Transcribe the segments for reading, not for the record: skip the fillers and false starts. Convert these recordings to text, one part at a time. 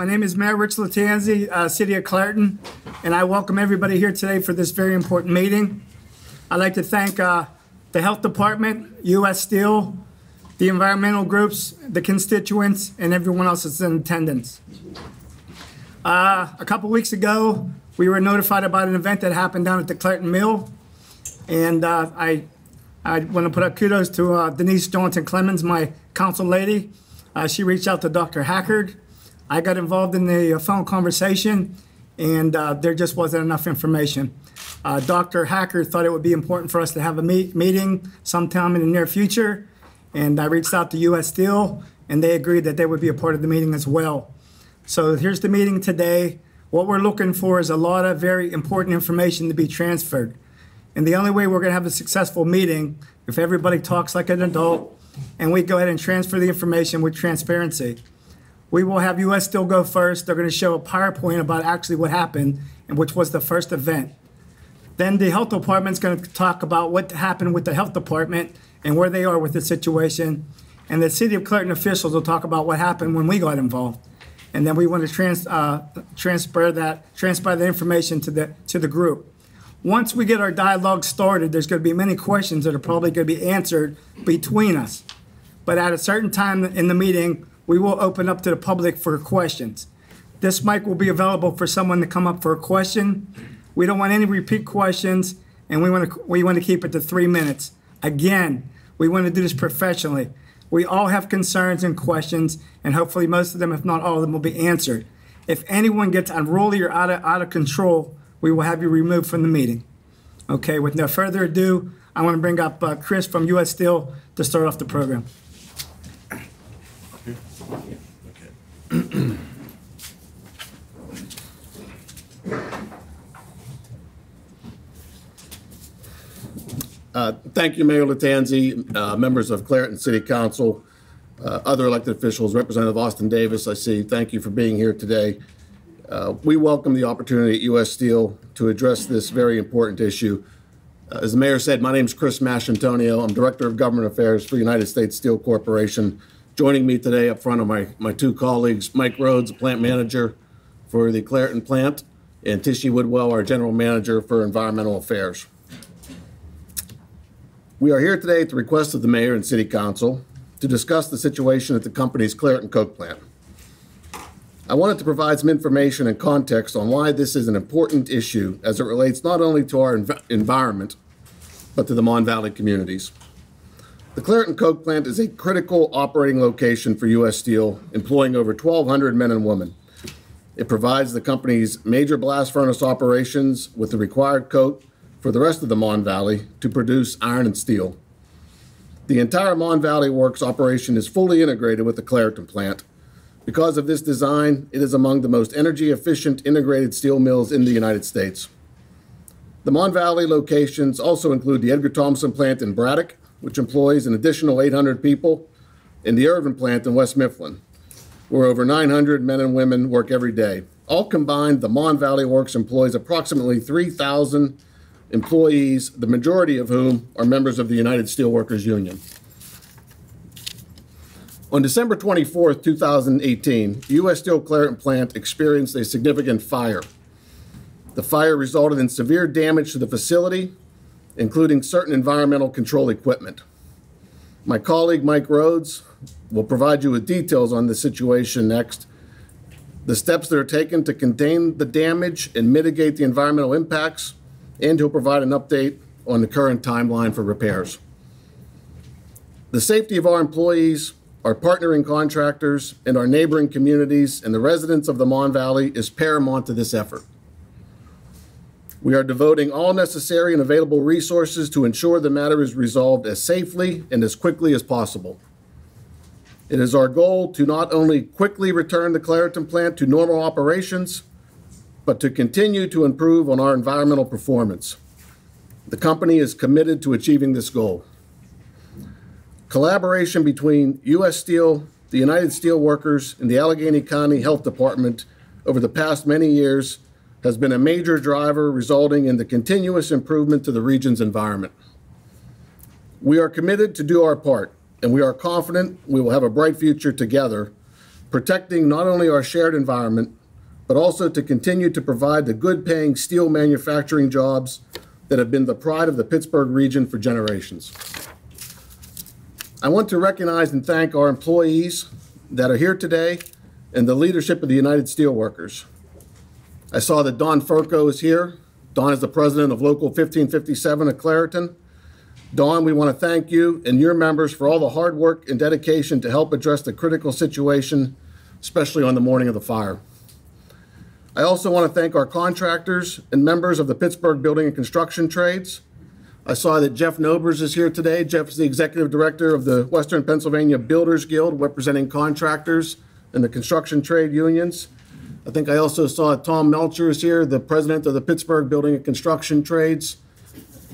My name is Mayor Rich Latanzi, City of Clairton, and I welcome everybody here today for this very important meeting. I'd like to thank the Health Department, U.S. Steel, the environmental groups, the constituents, and everyone else that's in attendance. A couple weeks ago, we were notified about an event that happened down at the Clairton Mill, and I want to put up kudos to Denise Johnson-Clemens, my council lady. She reached out to Dr. Hackard. I got involved in the phone conversation, and there just wasn't enough information. Dr. Hackard thought it would be important for us to have a meeting sometime in the near future, and I reached out to U.S. Steel, and they agreed that they would be a part of the meeting as well. So here's the meeting today. What we're looking for is a lot of very important information to be transferred. And the only way we're going to have a successful meeting if everybody talks like an adult and we go ahead and transfer the information with transparency. We will have U.S. Steel go first. They're going to show a PowerPoint about actually what happened and which was the first event. Then the Health Department is going to talk about what happened with the Health Department and where they are with the situation. And the City of Clairton officials will talk about what happened when we got involved. And then we want to transfer the information to the group. Once we get our dialogue started, there's going to be many questions that are probably going to be answered between us. But at a certain time in the meeting, we will open up to the public for questions. This mic will be available for someone to come up for a question. We don't want any repeat questions, and we want to keep it to 3 minutes. Again, we want to do this professionally. We all have concerns and questions, and hopefully most of them, if not all of them, will be answered. If anyone gets unruly or out of control, we will have you removed from the meeting. Okay, with no further ado, I want to bring up Chris from U.S. Steel to start off the program. Thank you, Mayor Latanzi, members of Clairton City Council, other elected officials, Representative Austin Davis, I see. Thank you for being here today. We welcome the opportunity at U.S. Steel to address this very important issue. As the mayor said, my name is Chris Maschantonio. I'm Director of Government Affairs for United States Steel Corporation. Joining me today up front are my two colleagues, Mike Rhodes, Plant Manager for the Clairton plant, and Tishy Woodwell, our General Manager for Environmental Affairs. We are here today at the request of the Mayor and City Council to discuss the situation at the company's Clairton Coke plant. I wanted to provide some information and context on why this is an important issue as it relates not only to our environment, but to the Mon Valley communities. The Clairton Coke plant is a critical operating location for U.S. Steel, employing over 1,200 men and women. It provides the company's major blast furnace operations with the required coke for the rest of the Mon Valley to produce iron and steel. The entire Mon Valley Works operation is fully integrated with the Clairton plant. Because of this design, it is among the most energy-efficient integrated steel mills in the United States. The Mon Valley locations also include the Edgar Thomson plant in Braddock, which employs an additional 800 people, and the Irvin plant in West Mifflin, where over 900 men and women work every day. All combined, the Mon Valley Works employs approximately 3,000 employees, the majority of whom are members of the United Steelworkers Union. On December 24, 2018, U.S. Steel Clairton plant experienced a significant fire. The fire resulted in severe damage to the facility, including certain environmental control equipment. My colleague, Mike Rhodes, will provide you with details on the situation next, the steps that are taken to contain the damage and mitigate the environmental impacts, and he'll provide an update on the current timeline for repairs. The safety of our employees, our partnering contractors, and our neighboring communities and the residents of the Mon Valley is paramount to this effort. We are devoting all necessary and available resources to ensure the matter is resolved as safely and as quickly as possible. It is our goal to not only quickly return the Clairton plant to normal operations, but to continue to improve on our environmental performance. The company is committed to achieving this goal. Collaboration between U.S. Steel, the United Steelworkers, and the Allegheny County Health Department over the past many years has been a major driver resulting in the continuous improvement to the region's environment. We are committed to do our part, and we are confident we will have a bright future together protecting not only our shared environment, but also to continue to provide the good-paying steel manufacturing jobs that have been the pride of the Pittsburgh region for generations. I want to recognize and thank our employees that are here today and the leadership of the United Steelworkers. I saw that Don Furco is here. Don is the president of Local 1557 of Clairton. Don, we want to thank you and your members for all the hard work and dedication to help address the critical situation, especially on the morning of the fire. I also want to thank our contractors and members of the Pittsburgh Building and Construction Trades. I saw that Jeff Nobers is here today. Jeff is the executive director of the Western Pennsylvania Builders Guild, representing contractors and the construction trade unions. I think I also saw Tom Melcher is here, the president of the Pittsburgh Building and Construction Trades.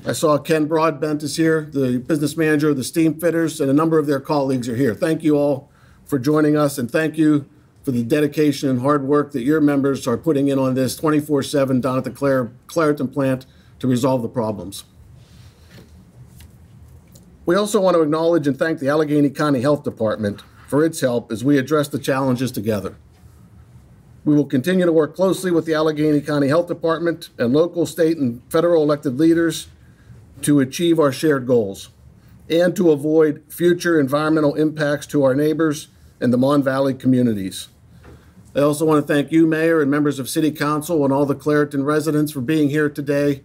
I saw Ken Broadbent is here, the business manager of the Steam Fitters, and a number of their colleagues are here. Thank you all for joining us, and thank you for the dedication and hard work that your members are putting in on this 24/7 down at the Clairton plant to resolve the problems. We also want to acknowledge and thank the Allegheny County Health Department for its help as we address the challenges together. We will continue to work closely with the Allegheny County Health Department and local, state, and federal elected leaders to achieve our shared goals and to avoid future environmental impacts to our neighbors and the Mon Valley communities. I also want to thank you, Mayor, and members of City Council and all the Clairton residents for being here today.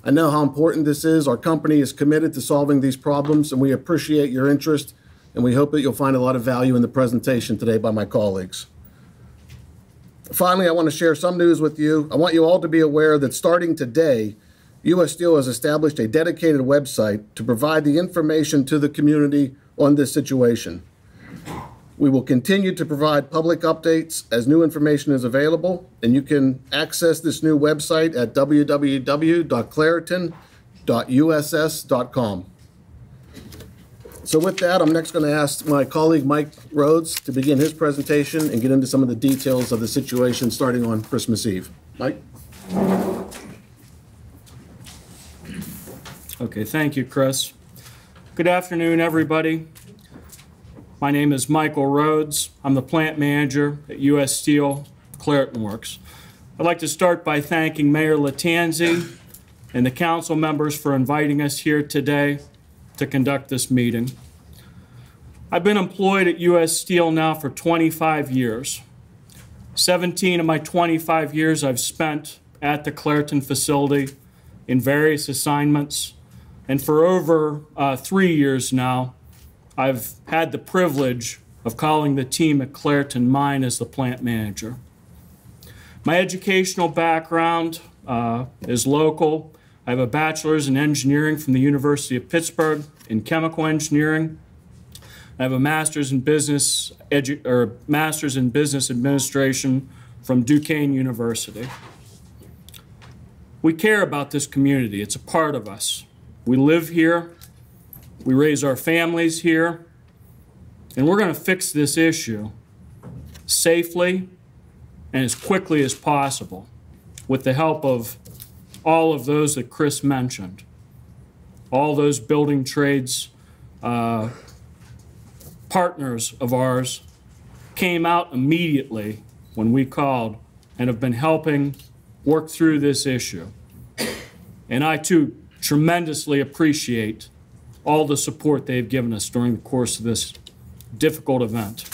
I know how important this is. Our company is committed to solving these problems, and we appreciate your interest, and we hope that you'll find a lot of value in the presentation today by my colleagues. Finally, I want to share some news with you. I want you all to be aware that starting today, U.S. Steel has established a dedicated website to provide the information to the community on this situation. We will continue to provide public updates as new information is available, and you can access this new website at www.clairton.uss.com. So with that, I'm next going to ask my colleague Mike Rhodes to begin his presentation and get into some of the details of the situation starting on Christmas Eve. Mike? Okay, thank you, Chris. Good afternoon, everybody. My name is Michael Rhodes. I'm the plant manager at U.S. Steel Clairton Works. I'd like to start by thanking Mayor Lattanzi and the council members for inviting us here today to conduct this meeting. I've been employed at U.S. Steel now for 25 years. 17 of my 25 years I've spent at the Clairton facility in various assignments. And for over 3 years now, I've had the privilege of calling the team at Clairton mine as the plant manager. My educational background is local. I have a bachelor's in engineering from the University of Pittsburgh in chemical engineering. I have a master's in business administration from Duquesne University. We care about this community. It's a part of us. We live here, we raise our families here, and we're going to fix this issue safely and as quickly as possible with the help of all of those that Chris mentioned. All those building trades partners of ours came out immediately when we called and have been helping work through this issue. And I too tremendously appreciate all the support they've given us during the course of this difficult event.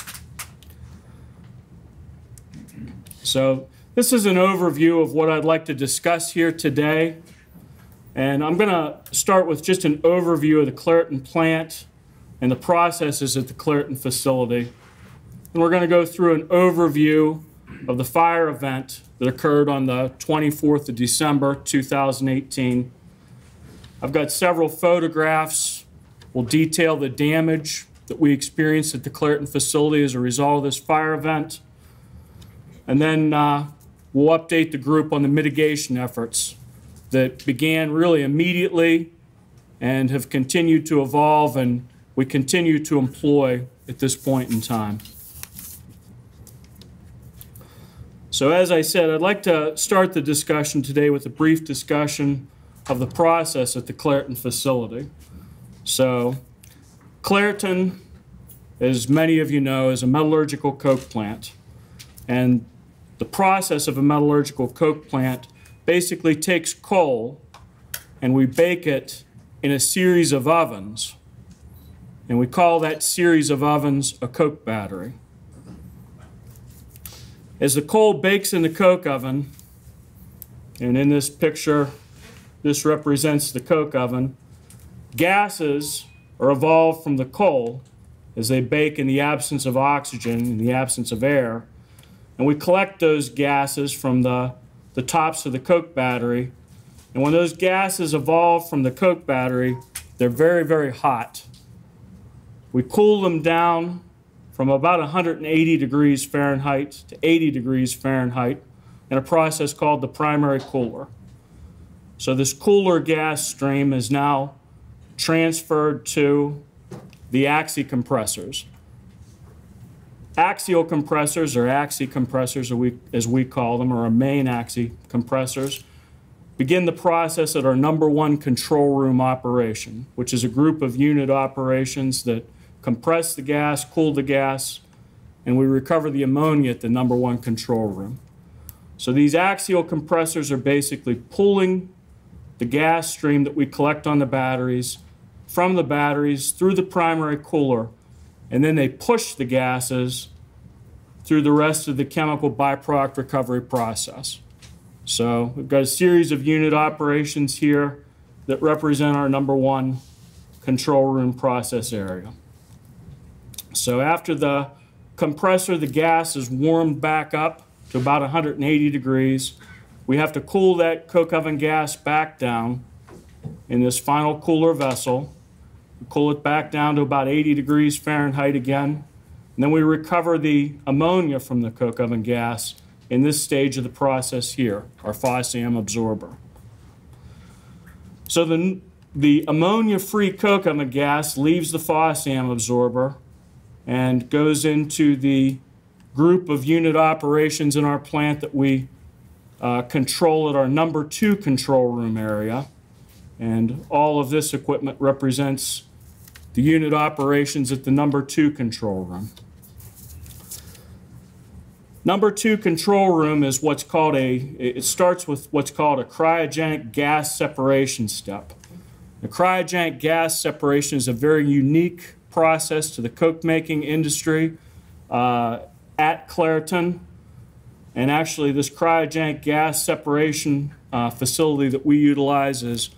So this is an overview of what I'd like to discuss here today. And I'm going to start with just an overview of the Clairton plant and the processes at the Clairton facility. And we're going to go through an overview of the fire event that occurred on the 24th of December, 2018. I've got several photographs. We'll detail the damage that we experienced at the Clairton facility as a result of this fire event. And then we'll update the group on the mitigation efforts that began really immediately and have continued to evolve and we continue to employ at this point in time. So as I said, I'd like to start the discussion today with a brief discussion of the process at the Clairton facility. So Clairton as many of you know, is a metallurgical coke plant. And the process of a metallurgical coke plant basically takes coal and we bake it in a series of ovens. And we call that series of ovens a coke battery. As the coal bakes in the coke oven, and in this picture, this represents the coke oven, gases are evolved from the coal as they bake in the absence of oxygen, in the absence of air. And we collect those gases from the tops of the coke battery. And when those gases evolve from the coke battery, they're very, very hot. We cool them down from about 180 degrees Fahrenheit to 80 degrees Fahrenheit in a process called the primary cooler. So this cooler gas stream is now transferred to the axis compressors. Axial compressors, or axis compressors as we call them, or our main axis compressors, begin the process at our #1 control room operation, which is a group of unit operations that compress the gas, cool the gas, and we recover the ammonia at the #1 control room. So these axial compressors are basically pulling the gas stream that we collect on the batteries from the batteries through the primary cooler, and then they push the gases through the rest of the chemical byproduct recovery process. So we've got a series of unit operations here that represent our #1 control room process area. So after the compressor, the gas is warmed back up to about 180 degrees. We have to cool that coke oven gas back down in this final cooler vessel. We cool it back down to about 80 degrees Fahrenheit again. And then we recover the ammonia from the coke oven gas in this stage of the process here, our FOSSAM absorber. So the ammonia-free coke oven gas leaves the FOSSAM absorber and goes into the group of unit operations in our plant that we control at our #2 control room area. And all of this equipment represents the unit operations at the #2 control room. #2 control room is what's called it starts with what's called a cryogenic gas separation step. The cryogenic gas separation is a very unique process to the coke making industry at Clairton. And actually this cryogenic gas separation facility that we utilize is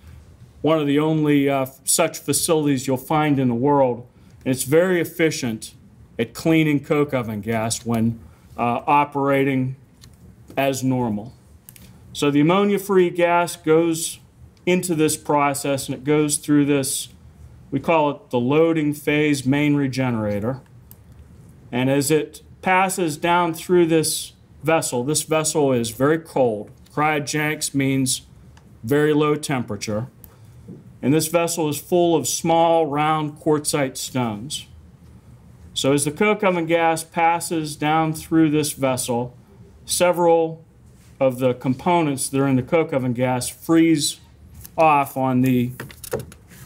one of the only such facilities you'll find in the world. And it's very efficient at cleaning coke oven gas when operating as normal. So the ammonia-free gas goes into this process and it goes through this, we call it the loading phase main regenerator. And as it passes down through this vessel is very cold. Cryogenics means very low temperature. And this vessel is full of small, round quartzite stones. So as the coke oven gas passes down through this vessel, several of the components that are in the coke oven gas freeze off on the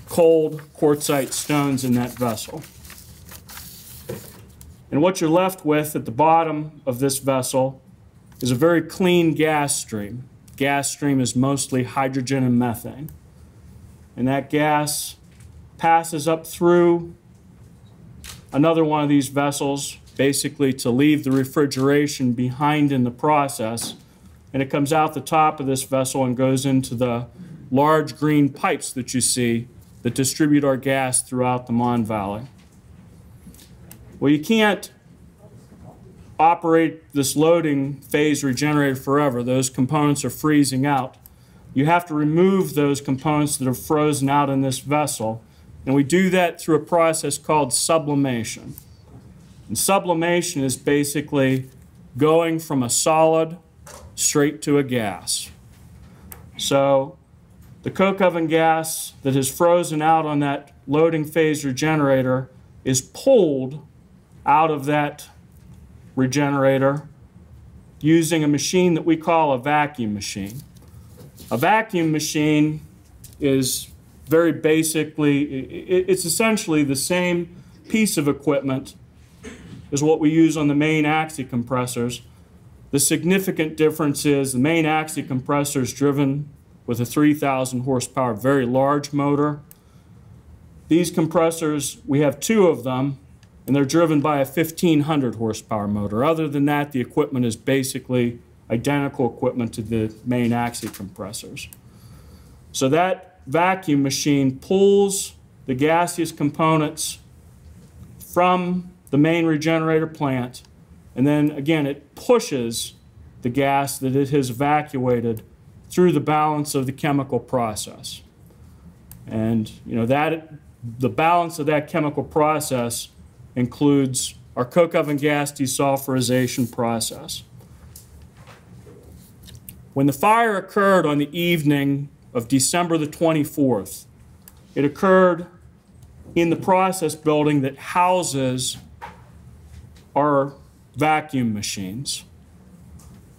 cold quartzite stones in that vessel. And what you're left with at the bottom of this vessel is a very clean gas stream. Gas stream is mostly hydrogen and methane. And that gas passes up through another one of these vessels, basically to leave the refrigeration behind in the process. And it comes out the top of this vessel and goes into the large green pipes that you see that distribute our gas throughout the Mon Valley. Well, you can't operate this loading phase regenerator forever. Those components are freezing out. You have to remove those components that are frozen out in this vessel, and we do that through a process called sublimation. And sublimation is basically going from a solid straight to a gas. So the coke oven gas that is frozen out on that loading phase regenerator is pulled out of that regenerator using a machine that we call a vacuum machine. A vacuum machine is very basically, it's essentially the same piece of equipment is what we use on the main axis compressors. The significant difference is the main axis compressor is driven with a 3,000 horsepower, very large motor. These compressors, we have two of them, and they're driven by a 1,500 horsepower motor. Other than that, the equipment is basically identical equipment to the main axis compressors. So that vacuum machine pulls the gaseous components from the main regenerator plant, and then again it pushes the gas that it has evacuated through the balance of the chemical process. And the balance of that chemical process includes our coke oven gas desulfurization process. When the fire occurred on the evening of December the 24th, it occurred in the process building that houses our vacuum machines.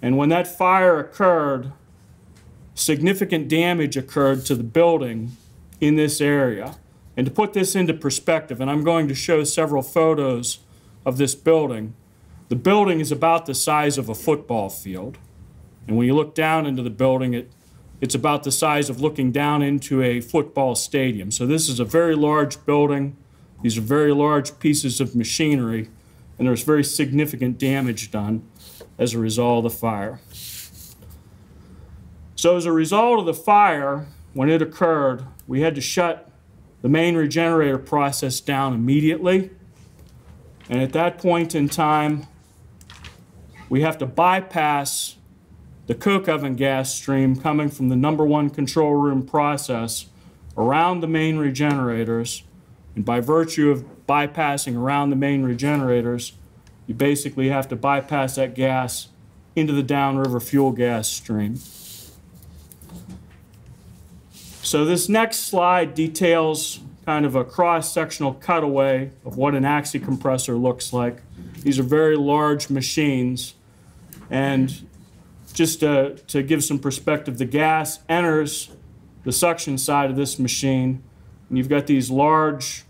And when that fire occurred, significant damage occurred to the building in this area. And to put this into perspective, and I'm going to show several photos of this building, the building is about the size of a football field. And when you look down into the building, it's about the size of looking down into a football stadium. So this is a very large building. These are very large pieces of machinery, and there's very significant damage done as a result of the fire. So as a result of the fire, when it occurred, we had to shut the main regenerator process down immediately. And at that point in time, we have to bypass the coke oven gas stream coming from the #1 control room process around the main regenerators. And by virtue of bypassing around the main regenerators, you basically have to bypass that gas into the downriver fuel gas stream. So this next slide details kind of a cross-sectional cutaway of what an axis compressor looks like. These are very large machines, and just to give some perspective, the gas enters the suction side of this machine, and you've got these large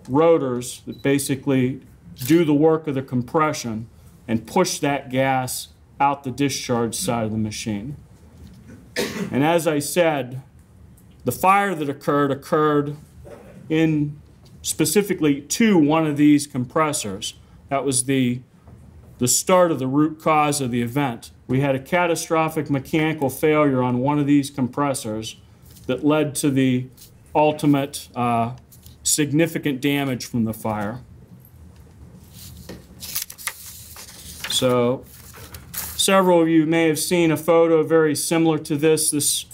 rotors that basically do the work of the compression and push that gas out the discharge side of the machine. And as I said, the fire that occurred in specifically to one of these compressors. That was the start of the root cause of the event. We had a catastrophic mechanical failure on one of these compressors that led to the ultimate significant damage from the fire. So several of you may have seen a photo very similar to this. This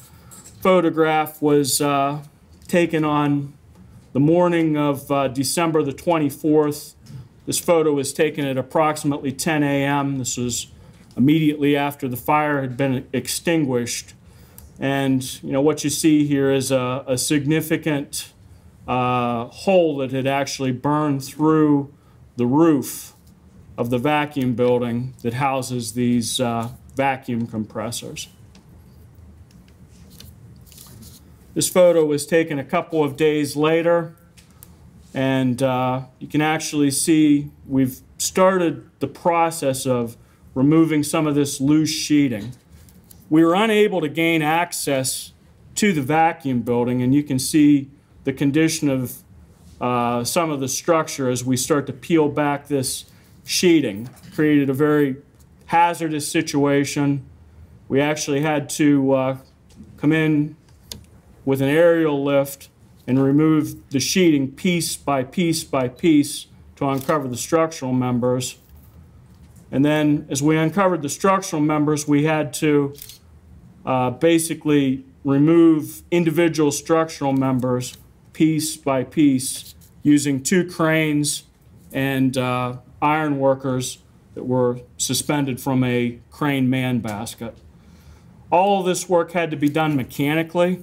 photograph was taken on the morning of December the 24th. This photo was taken at approximately 10 a.m. This was immediately after the fire had been extinguished. And what you see here is a significant hole that had actually burned through the roof of the vacuum building that houses these vacuum compressors. This photo was taken a couple of days later, and you can actually see we've started the process of removing some of this loose sheeting. We were unable to gain access to the vacuum building, and you can see the condition of some of the structure as we start to peel back this sheeting. Created a very hazardous situation. We actually had to come in with an aerial lift and remove the sheeting piece by piece by piece to uncover the structural members. And then as we uncovered the structural members, we had to basically remove individual structural members piece by piece using 2 cranes and iron workers that were suspended from a crane man basket. All of this work had to be done mechanically.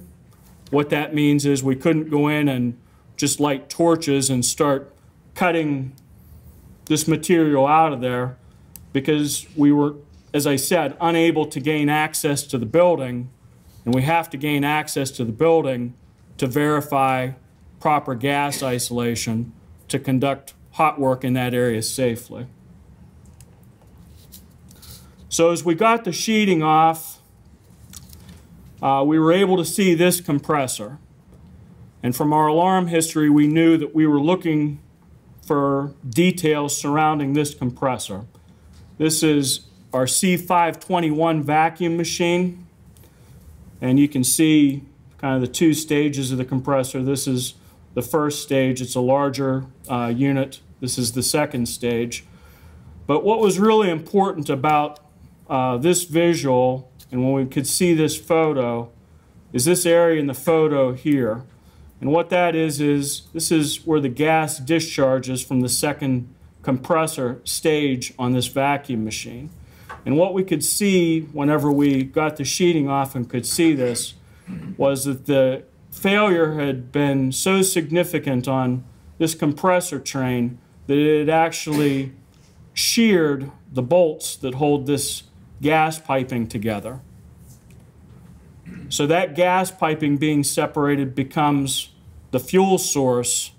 What that means is we couldn't go in and just light torches and start cutting this material out of there, because we were, as I said, unable to gain access to the building, and we have to gain access to the building to verify proper gas isolation to conduct hot work in that area safely. So as we got the sheeting off, we were able to see this compressor. And from our alarm history, we knew that we were looking for details surrounding this compressor. This is our C521 vacuum machine. And you can see kind of the two stages of the compressor. This is the first stage. It's a larger unit. This is the second stage. But what was really important about this visual, and when we could see this photo, is this area in the photo here. And what that is this is where the gas discharges from the second compressor stage on this vacuum machine. And what we could see whenever we got the sheeting off and could see this was that the failure had been so significant on this compressor train that it had actually sheared the bolts that hold this gas piping together. So that gas piping being separated becomes the fuel source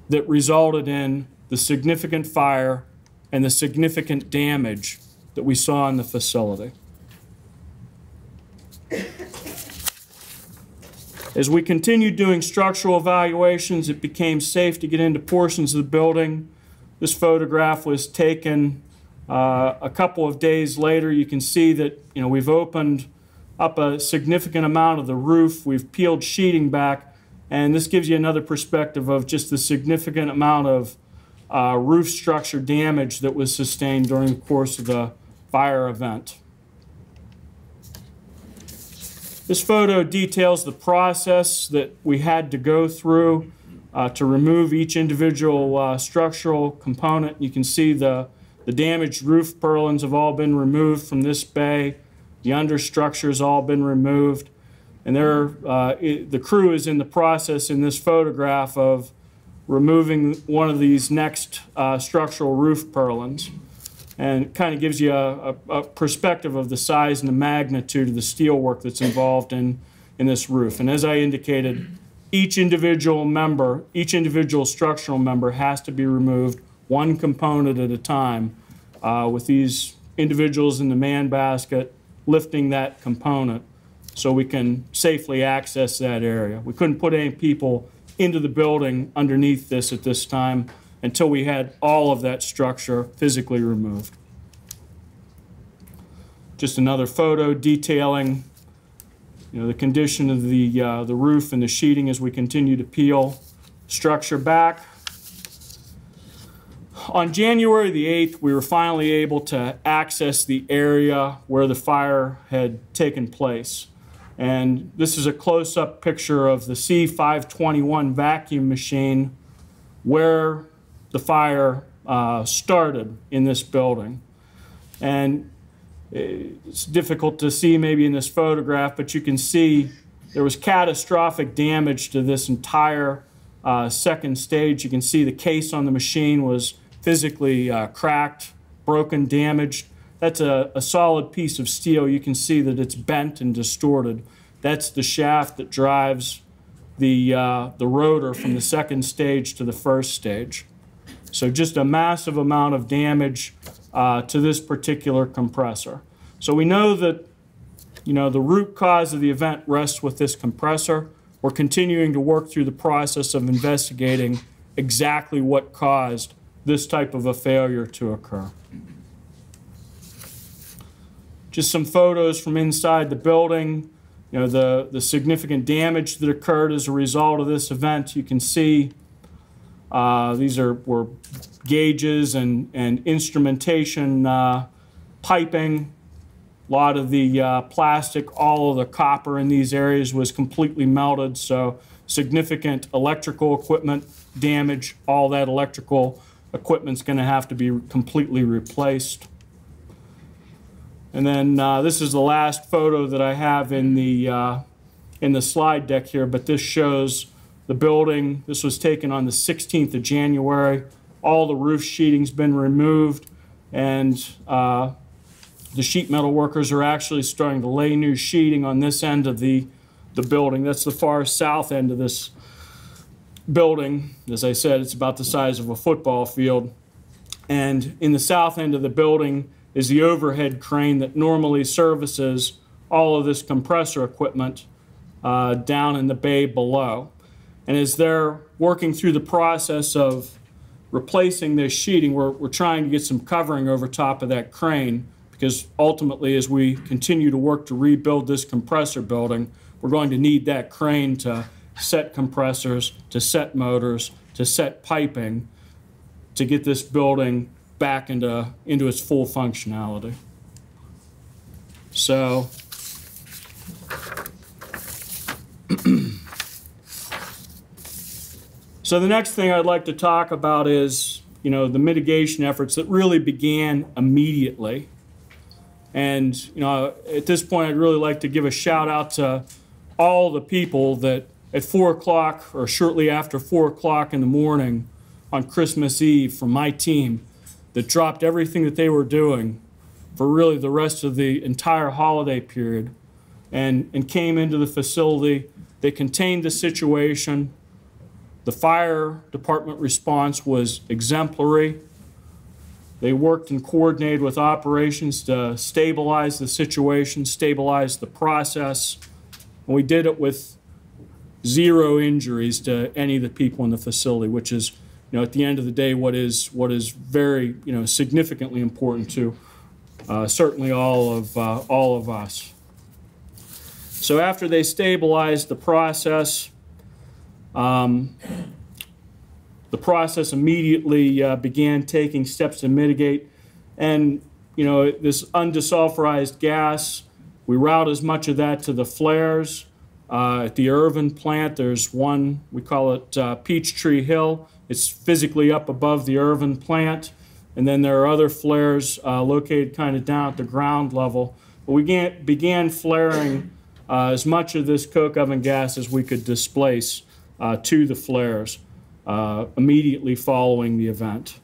that resulted in the significant fire and the significant damage that we saw in the facility. As we continued doing structural evaluations, it became safe to get into portions of the building. This photograph was taken a couple of days later. You can see that we've opened up a significant amount of the roof. We've peeled sheeting back, and this gives you another perspective of just the significant amount of roof structure damage that was sustained during the course of the fire event. This photo details the process that we had to go through to remove each individual structural component. You can see the damaged roof purlins have all been removed from this bay. The understructure has all been removed. And the crew is in the process in this photograph of removing one of these next structural roof purlins. And it kind of gives you a perspective of the size and the magnitude of the steel work that's involved in this roof. And as I indicated, each individual structural member has to be removed one component at a time, with these individuals in the man basket lifting that component so we can safely access that area. We couldn't put any people into the building underneath this at this time until we had all of that structure physically removed. Just another photo detailing the condition of the roof and the sheeting as we continue to peel structure back. On January the 8th, we were finally able to access the area where the fire had taken place. And this is a close-up picture of the C521 vacuum machine where the fire started in this building. And it's difficult to see maybe in this photograph, but you can see there was catastrophic damage to this entire second stage. You can see the case on the machine was physically cracked, broken, damaged. That's a solid piece of steel. You can see that it's bent and distorted. That's the shaft that drives the rotor from the second stage to the first stage. So just a massive amount of damage to this particular compressor. So we know that the root cause of the event rests with this compressor. We're continuing to work through the process of investigating exactly what caused this type of a failure to occur. Just some photos from inside the building. The significant damage that occurred as a result of this event. You can see these were gauges and instrumentation piping. A lot of the plastic, all of the copper in these areas was completely melted, so significant electrical equipment damage. All that electrical equipment's going to have to be completely replaced. And then this is the last photo that I have in the slide deck here, but this shows the building. This was taken on the 16th of January. All the roof sheeting's been removed, and the sheet metal workers are actually starting to lay new sheeting on this end of the building. That's the far south end of this building. As I said, it's about the size of a football field. And in the south end of the building is the overhead crane that normally services all of this compressor equipment down in the bay below. And as they're working through the process of replacing this sheeting, we're trying to get some covering over top of that crane, because ultimately, as we continue to work to rebuild this compressor building, we're going to need that crane to set compressors, to set motors, to set piping, to get this building back into its full functionality. So, so the next thing I'd like to talk about is, the mitigation efforts that really began immediately. And, at this point, I'd really like to give a shout out to all the people that at 4 o'clock or shortly after 4 o'clock in the morning on Christmas Eve from my team that dropped everything that they were doing for really the rest of the entire holiday period and came into the facility. They contained the situation. The fire department response was exemplary. They worked and coordinated with operations to stabilize the situation, stabilize the process, and we did it with 0 injuries to any of the people in the facility, which is, at the end of the day, what is very, significantly important to certainly all of us. So after they stabilized the process immediately began taking steps to mitigate. And, this undesulfurized gas, we route as much of that to the flares. At the Irvin plant, there's one, we call it Peachtree Hill. It's physically up above the Irvin plant. And then there are other flares located kind of down at the ground level. But we began flaring as much of this coke oven gas as we could displace to the flares immediately following the event.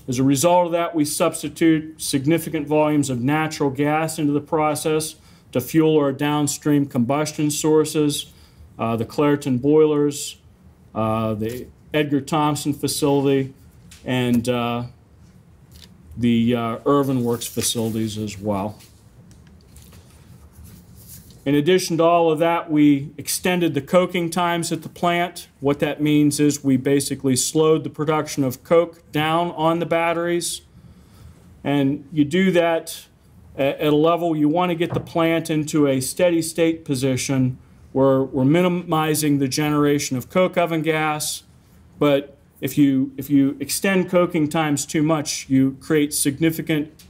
As a result of that, we substitute significant volumes of natural gas into the process to fuel our downstream combustion sources, the Clairton boilers, the Edgar Thompson facility, and the Irvin Works facilities as well. In addition to all of that, we extended the coking times at the plant. What that means is we basically slowed the production of coke down on the batteries. And you do that at a level you want to get the plant into a steady state position where we're minimizing the generation of coke oven gas. But if you extend coking times too much, you create significant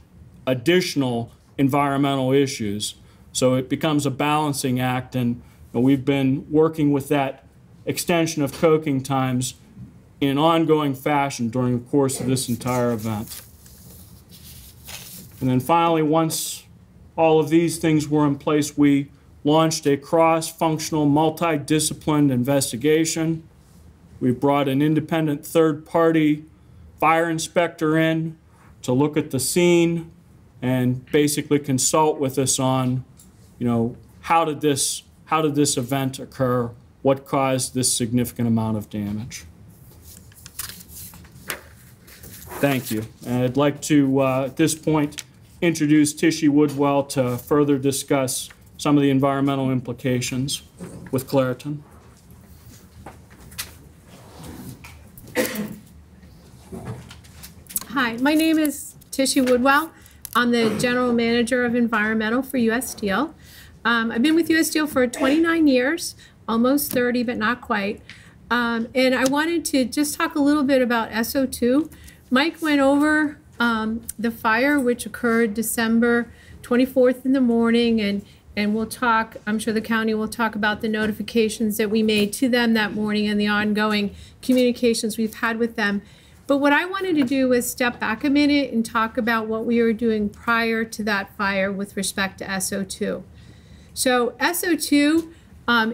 additional environmental issues. So it becomes a balancing act, and we've been working with that extension of coking times in an ongoing fashion during the course of this entire event. And then finally, once all of these things were in place, we launched a cross-functional, multidisciplined investigation. We brought an independent third-party fire inspector in to look at the scene and basically consult with us on, how did this event occur? What caused this significant amount of damage? Thank you. And I'd like to, at this point, introduce Tishy Woodwell to further discuss some of the environmental implications with Clairton. Hi, my name is Tishy Woodwell. I'm the General Manager of Environmental for U.S. Steel. I've been with U.S. Steel for 29 years, almost 30, but not quite. And I wanted to just talk a little bit about SO2. Mike went over the fire, which occurred December 24th in the morning, and we'll talk, I'm sure the county will talk about the notifications that we made to them that morning and the ongoing communications we've had with them. But what I wanted to do was step back a minute and talk about what we were doing prior to that fire with respect to SO2. So SO2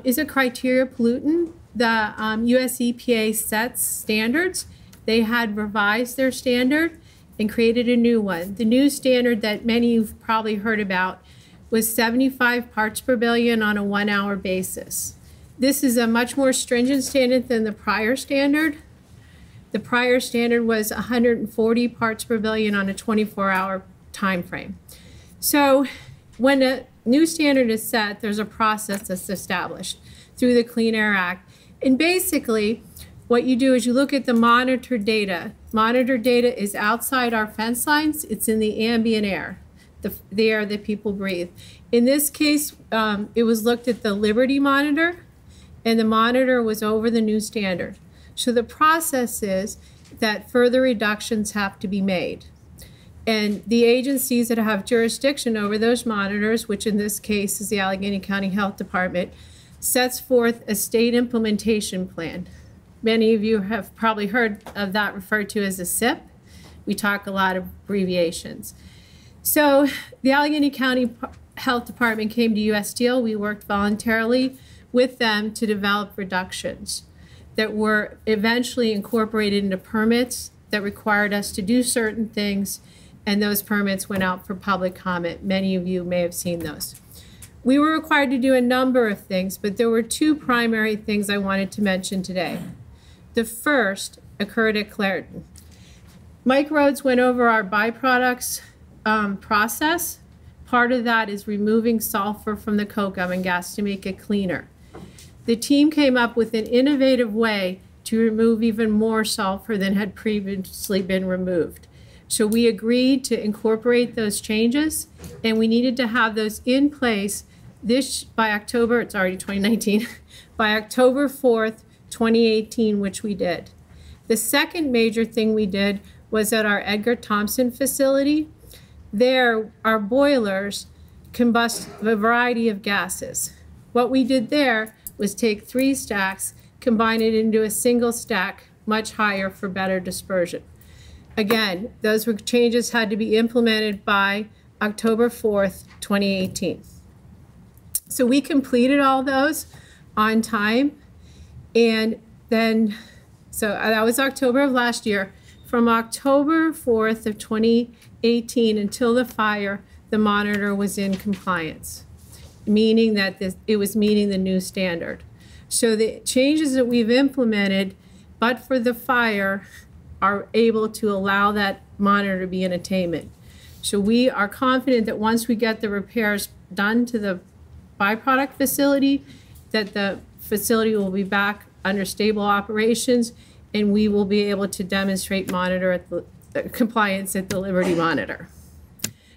is a criteria pollutant. The US EPA sets standards. They had revised their standard and created a new one. The new standard that many of you've probably heard about was 75 parts per billion on a 1-hour basis. This is a much more stringent standard than the prior standard. The prior standard was 140 parts per billion on a 24-hour time frame. So when a new standard is set, there's a process that's established through the Clean Air Act. And basically, what you do is you look at the monitored data. Monitored data is outside our fence lines. It's in the ambient air, the air that people breathe. In this case, it was looked at the Liberty monitor, and the monitor was over the new standard. So the process is that further reductions have to be made. And the agencies that have jurisdiction over those monitors, which in this case is the Allegheny County Health Department, sets forth a state implementation plan. Many of you have probably heard of that referred to as a SIP. We talk a lot of abbreviations. So the Allegheny County Health Department came to U.S. Steel. We worked voluntarily with them to develop reductions that were eventually incorporated into permits that required us to do certain things, and those permits went out for public comment. Many of you may have seen those. We were required to do a number of things, but there were two primary things I wanted to mention today. The first occurred at Clairton. Mike Rhodes went over our byproducts process. Part of that is removing sulfur from the coke oven gas to make it cleaner. The team came up with an innovative way to remove even more sulfur than had previously been removed. So we agreed to incorporate those changes, and we needed to have those in place by October, it's already 2019, by October 4th, 2018, which we did. The second major thing we did was at our Edgar Thompson facility. There, our boilers combust a variety of gases. What we did there was take 3 stacks, combine it into a single stack, much higher for better dispersion. Again, those changes had to be implemented by October 4th, 2018. So we completed all those on time. And then, so that was October of last year. From October 4th of 2018 until the fire, the monitor was in compliance, meaning that it was meeting the new standard. So the changes that we've implemented, but for the fire, are able to allow that monitor to be in attainment. So we are confident that once we get the repairs done to the byproduct facility, that the facility will be back under stable operations, and we will be able to demonstrate compliance at the Liberty monitor.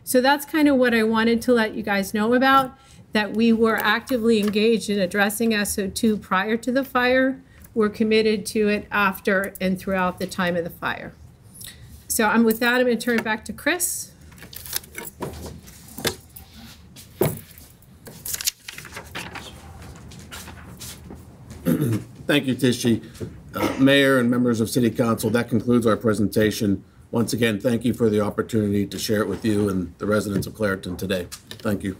So that's kind of what I wanted to let you guys know about, that we were actively engaged in addressing SO2 prior to the fire. We're committed to it after and throughout the time of the fire. So with that, I'm going to turn it back to Chris. Thank you, Tishy. Mayor and members of City Council, that concludes our presentation. Once again, thank you for the opportunity to share it with you and the residents of Clairton today. Thank you.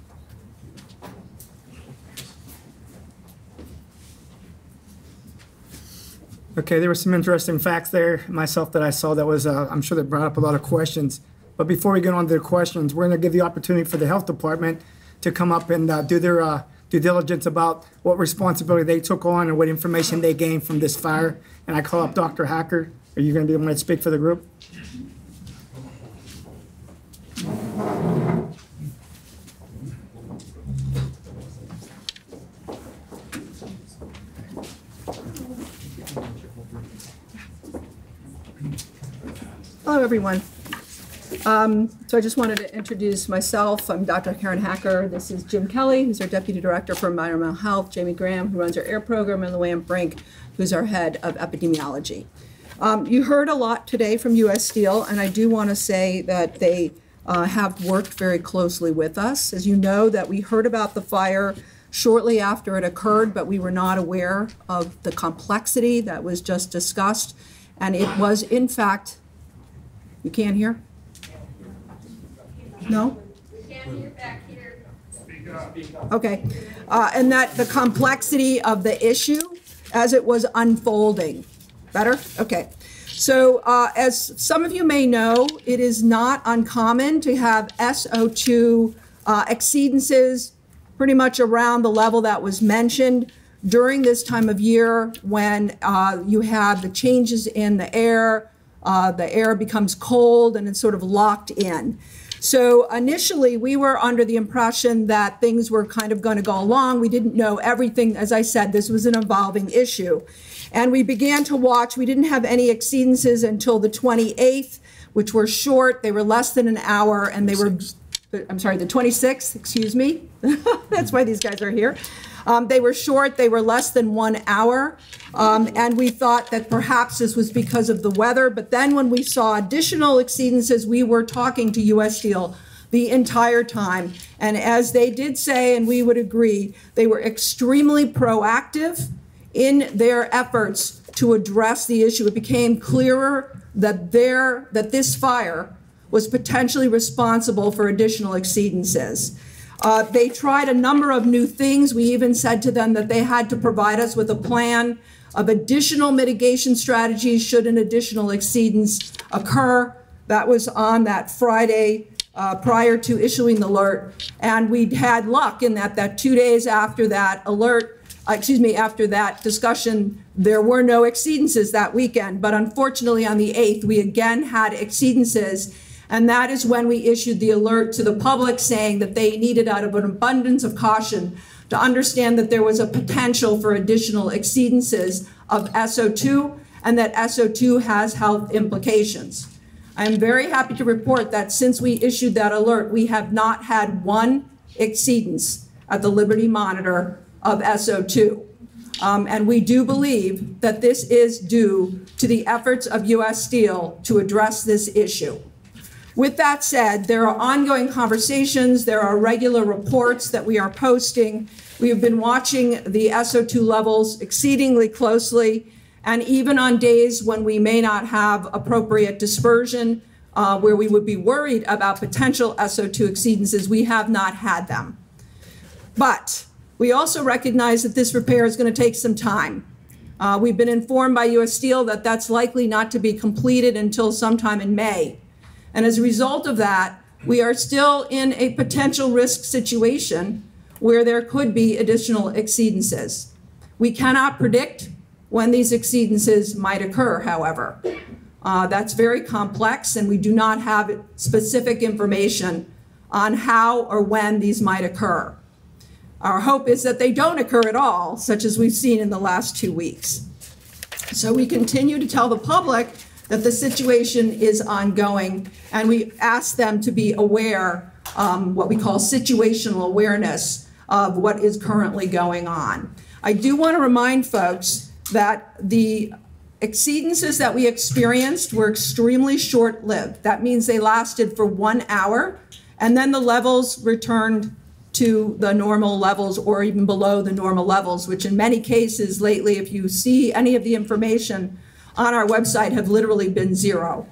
Okay, there were some interesting facts there myself that I saw that was, I'm sure that brought up a lot of questions. But before we get on to the questions, we're going to give the opportunity for the health department to come up and do their due diligence about what responsibility they took on and what information they gained from this fire. And I call up Dr. Hacker. Are you going to be the one to speak for the group? Hello, everyone. So I just wanted to introduce myself. I'm Dr. Karen Hacker. This is Jim Kelly, who's our Deputy Director for Environmental Health, Jamie Graham, who runs our air program, and Luann Brink, who's our Head of Epidemiology. You heard a lot today from U.S. Steel, and I do want to say that they have worked very closely with us. As you know, that we heard about the fire shortly after it occurred, but we were not aware of the complexity that was just discussed. And it was, in fact, you can't hear? No? We can't hear back here. Speak up. Okay. And that the complexity of the issue as it was unfolding. Better? Okay. So as some of you may know, it is not uncommon to have SO2 exceedances pretty much around the level that was mentioned during this time of year when you have the changes in the air becomes cold and it's sort of locked in. So initially, we were under the impression that things were kind of going to go along. We didn't know everything. As I said, this was an evolving issue. And we began to watch. We didn't have any exceedances until the 28th, which were short. They were less than an hour, and they were, I'm sorry, the 26th, excuse me. That's why these guys are here. They were short. They were less than 1 hour. And we thought that perhaps this was because of the weather. But then when we saw additional exceedances, we were talking to U.S. Steel the entire time. And as they did say, and we would agree, they were extremely proactive in their efforts to address the issue. It became clearer that this fire was potentially responsible for additional exceedances. They tried a number of new things. We even said to them that they had to provide us with a plan of additional mitigation strategies should an additional exceedance occur. That was on that Friday prior to issuing the alert. And we had luck in that 2 days after that alert, after that discussion, there were no exceedances that weekend. But unfortunately, on the 8th, we again had exceedances. And that is when we issued the alert to the public saying that they needed, out of an abundance of caution, to understand that there was a potential for additional exceedances of SO2 and that SO2 has health implications. I am very happy to report that since we issued that alert, we have not had one exceedance at the Liberty Monitor of SO2. And we do believe that this is due to the efforts of U.S. Steel to address this issue. With that said, there are ongoing conversations. There are regular reports that we are posting. We have been watching the SO2 levels exceedingly closely. And even on days when we may not have appropriate dispersion, where we would be worried about potential SO2 exceedances, we have not had them. But we also recognize that this repair is going to take some time. We've been informed by U.S. Steel that that's likely not to be completed until sometime in May. And as a result of that, we are still in a potential risk situation where there could be additional exceedances. We cannot predict when these exceedances might occur, however. That's very complex, and we do not have specific information on how or when these might occur. Our hope is that they don't occur at all, such as we've seen in the last 2 weeks. So we continue to tell the public that the situation is ongoing, and we ask them to be aware, what we call situational awareness of what is currently going on. I do want to remind folks that the exceedances that we experienced were extremely short-lived. That means they lasted for 1 hour, and then the levels returned to the normal levels or even below the normal levels, which in many cases lately, if you see any of the information on our website, have literally been zero.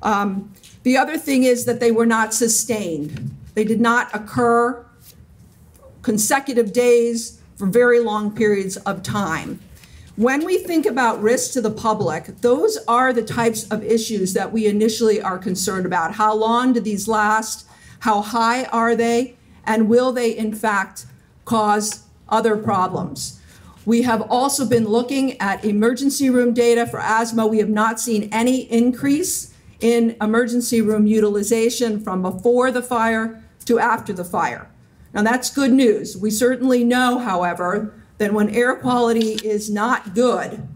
The other thing is that they were not sustained. They did not occur consecutive days for very long periods of time. When we think about risks to the public, those are the types of issues that we initially are concerned about. How long do these last? How high are they? And will they, in fact, cause other problems? We have also been looking at emergency room data for asthma. We have not seen any increase in emergency room utilization from before the fire to after the fire. Now, that's good news. We certainly know, however, that when air quality is not good,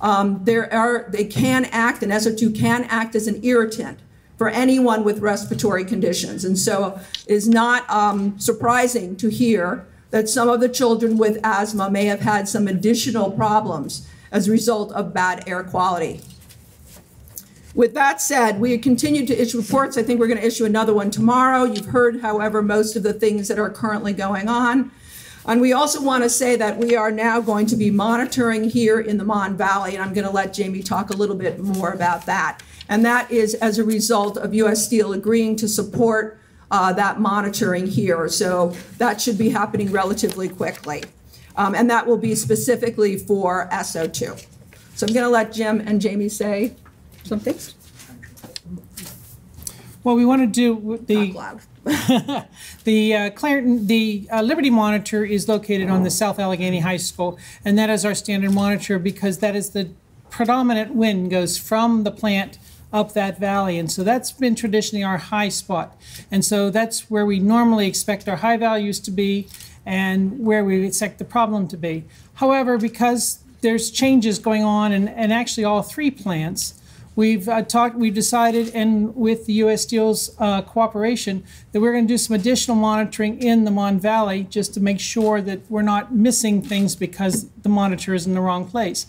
they can act, and SO2 can act as an irritant for anyone with respiratory conditions. And so it is not surprising to hear that some of the children with asthma may have had some additional problems as a result of bad air quality. With that said, we continue to issue reports. I think we're going to issue another one tomorrow. You've heard, however, most of the things that are currently going on. And we also want to say that we are now going to be monitoring here in the Mon Valley, and I'm going to let Jamie talk a little bit more about that. And that is as a result of U.S. Steel agreeing to support that monitoring here. So that should be happening relatively quickly. And that will be specifically for SO2. So I'm going to let Jim and Jamie say some things. Well, we want to do the, The Liberty Monitor is located on the South Allegheny High School, and that is our standard monitor because that is the predominant wind goes from the plant up that valley, and so that's been traditionally our high spot, and so that's where we normally expect our high values to be and where we expect the problem to be. However, because there's changes going on and actually all three plants, we've decided, and with the U.S. Steel's cooperation, that we're going to do some additional monitoring in the Mon Valley just to make sure that we're not missing things because the monitor is in the wrong place.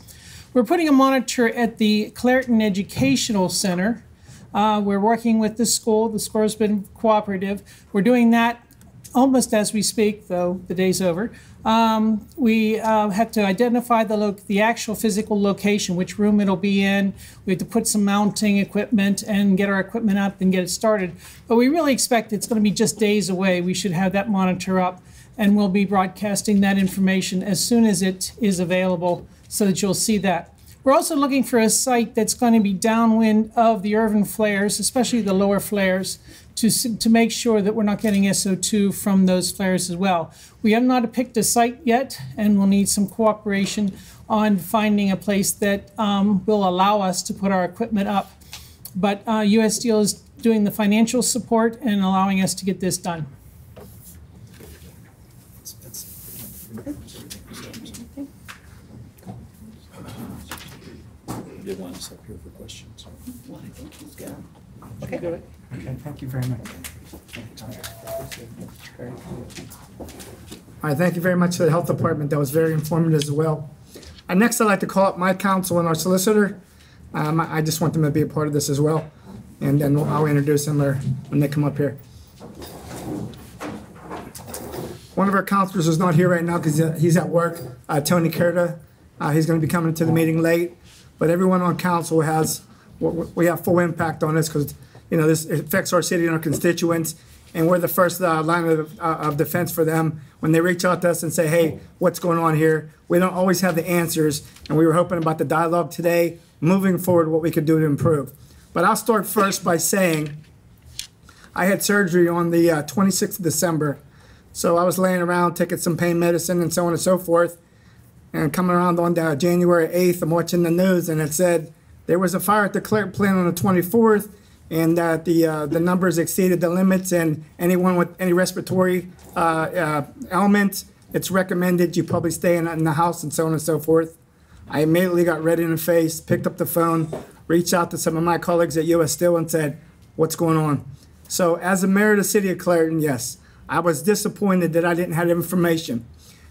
We're putting a monitor at the Clairton Educational Center. We're working with the school. The school has been cooperative. We're doing that almost as we speak, though the day's over. We have to identify the actual physical location, which room it'll be in. We have to put some mounting equipment and get our equipment up and get it started. But we really expect it's going to be just days away. We should have that monitor up, and we'll be broadcasting that information as soon as it is available so that you'll see that. We're also looking for a site that's going to be downwind of the Irvin flares, especially the lower flares, to make sure that we're not getting SO2 from those flares as well. We have not picked a site yet, and we'll need some cooperation on finding a place that will allow us to put our equipment up. But U.S. Steel is doing the financial support and allowing us to get this done. You want us up here for questions? Okay, thank you very much. All right, thank you very much to the Health Department. That was very informative as well. Next, I'd like to call up my counsel and our solicitor. I just want them to be a part of this as well. And then I'll introduce them when they come up here. One of our counselors is not here right now because he's at work, Tony Curta. He's going to be coming to the meeting late. But everyone on council we have full impact on this because, this affects our city and our constituents. And we're the first line of defense for them when they reach out to us and say, hey, what's going on here? We don't always have the answers. And we were hoping about the dialogue today, moving forward, what we could do to improve. But I'll start first by saying I had surgery on the 26th of December. So I was laying around taking some pain medicine and so on and so forth. And coming around on January 8th, I'm watching the news, and it said there was a fire at the Clairton plant on the 24th, and that the numbers exceeded the limits, and anyone with any respiratory ailment, it's recommended you probably stay in the house and so on and so forth. I immediately got red in the face, picked up the phone, reached out to some of my colleagues at U.S. Steel and said, what's going on? So as a mayor of the city of Clairton, yes, I was disappointed that I didn't have information.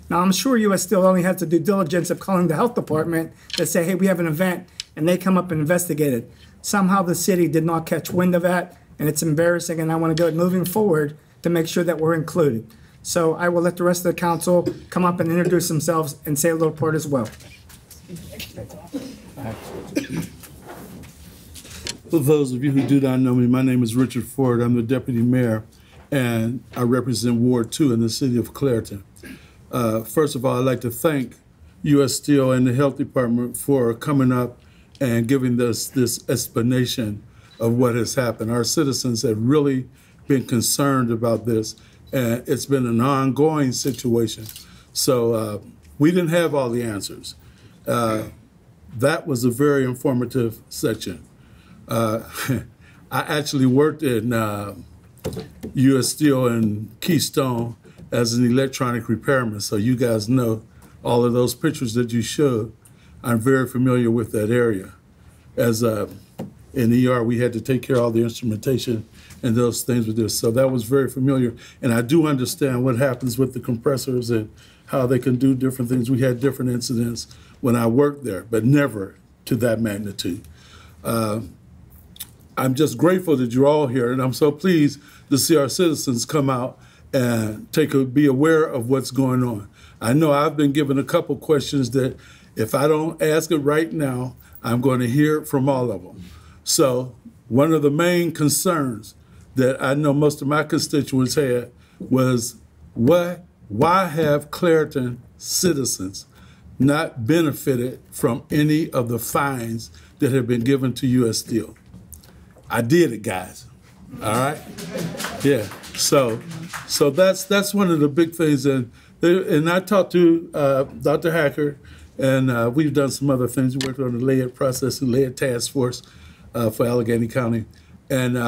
Now, I'm sure U.S. Steel only has the due diligence of calling the health department to say, hey, we have an event, and they come up and investigate it. Somehow the city did not catch wind of that, and it's embarrassing, and I want to go moving forward to make sure that we're included. So I will let the rest of the council come up and introduce themselves and say a little part as well. For those of you who do not know me, my name is Richard Ford. I'm the deputy mayor, and I represent Ward 2 in the city of Clairton. First of all, I'd like to thank U.S. Steel and the Health Department for coming up and giving us this explanation of what has happened. Our citizens have really been concerned about this, and it's been an ongoing situation. So we didn't have all the answers. That was a very informative section. I actually worked in U.S. Steel and Keystone as an electronic repairman, so you guys know all of those pictures that you showed. I'm very familiar with that area. As in ER, we had to take care of all the instrumentation and those things with this, so that was very familiar. And I do understand what happens with the compressors and how they can do different things. We had different incidents when I worked there, but never to that magnitude. I'm just grateful that you're all here, and I'm so pleased to see our citizens come out and be aware of what's going on. I know I've been given a couple questions that if I don't ask it right now, I'm going to hear it from all of them. So one of the main concerns that I know most of my constituents had was why have Clairton citizens not benefited from any of the fines that have been given to U.S. Steel? I did it, guys. All right? Yeah. So that's one of the big things. And I talked to Dr. Hacker, and we've done some other things. We worked on the layered processing, layered task force for Allegheny County. And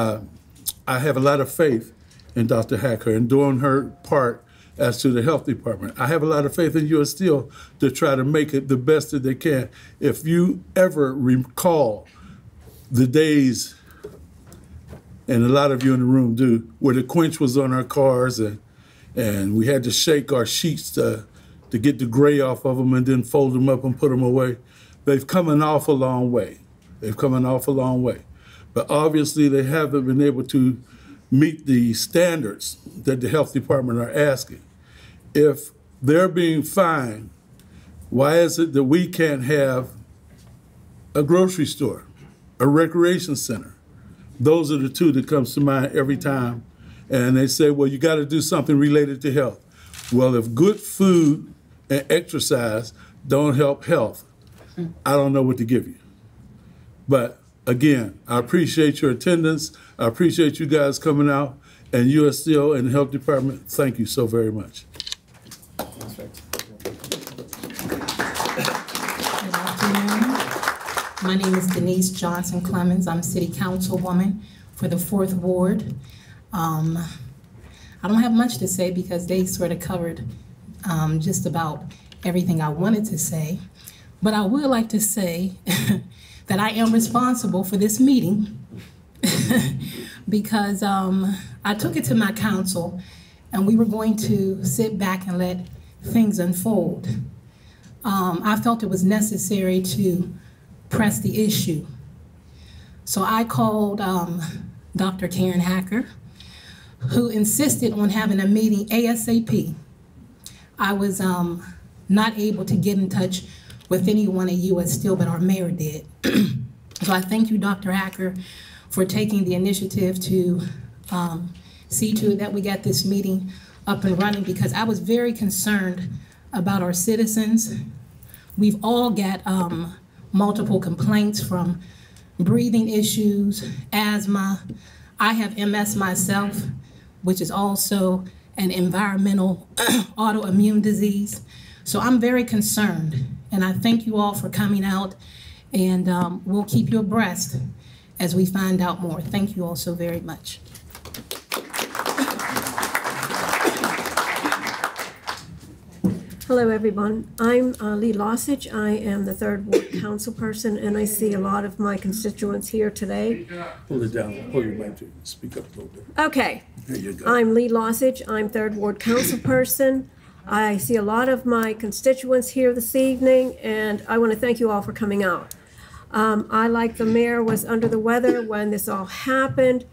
I have a lot of faith in Dr. Hacker and doing her part as to the health department. I have a lot of faith in U.S. Steel to try to make it the best that they can. If you ever recall the days, and a lot of you in the room do, where the quench was on our cars and we had to shake our sheets to get the gray off of them and then fold them up and put them away. They've come an awful long way. They've come an awful long way. But obviously they haven't been able to meet the standards that the health department are asking. If they're being fined, why is it that we can't have a grocery store, a recreation center? Those are the two that comes to mind every time. And they say, well, you got to do something related to health. Well, if good food and exercise don't help health, I don't know what to give you. But again, I appreciate your attendance. I appreciate you guys coming out. And U.S. Steel and the Health Department, thank you so very much. Good afternoon. My name is Denise Johnson Clemens. I'm City Councilwoman for the 4th Ward. I don't have much to say because they sort of covered just about everything I wanted to say. But I would like to say that I am responsible for this meeting because I took it to my council and we were going to sit back and let things unfold. I felt it was necessary to press the issue. So I called Dr. Karen Hacker, who insisted on having a meeting ASAP. I was not able to get in touch with anyone at U.S. Steel, but our mayor did. So I thank you, Dr. Hacker, for taking the initiative to see to it that we got this meeting up and running, because I was very concerned about our citizens. We've all got multiple complaints from breathing issues, asthma. I have MS myself, which is also an environmental autoimmune disease. So I'm very concerned, and I thank you all for coming out, and we'll keep you abreast as we find out more. Thank you all so very much. Hello, everyone. I'm Lee Lossage. I am the 3rd Ward council person, and I see a lot of my constituents here today. Pull it down, pull your mic to speak up a little bit. Okay. There you go. I'm Lee Lossage. I'm 3rd Ward council person. I see a lot of my constituents here this evening, and I want to thank you all for coming out. I, like the mayor, was under the weather when this all happened,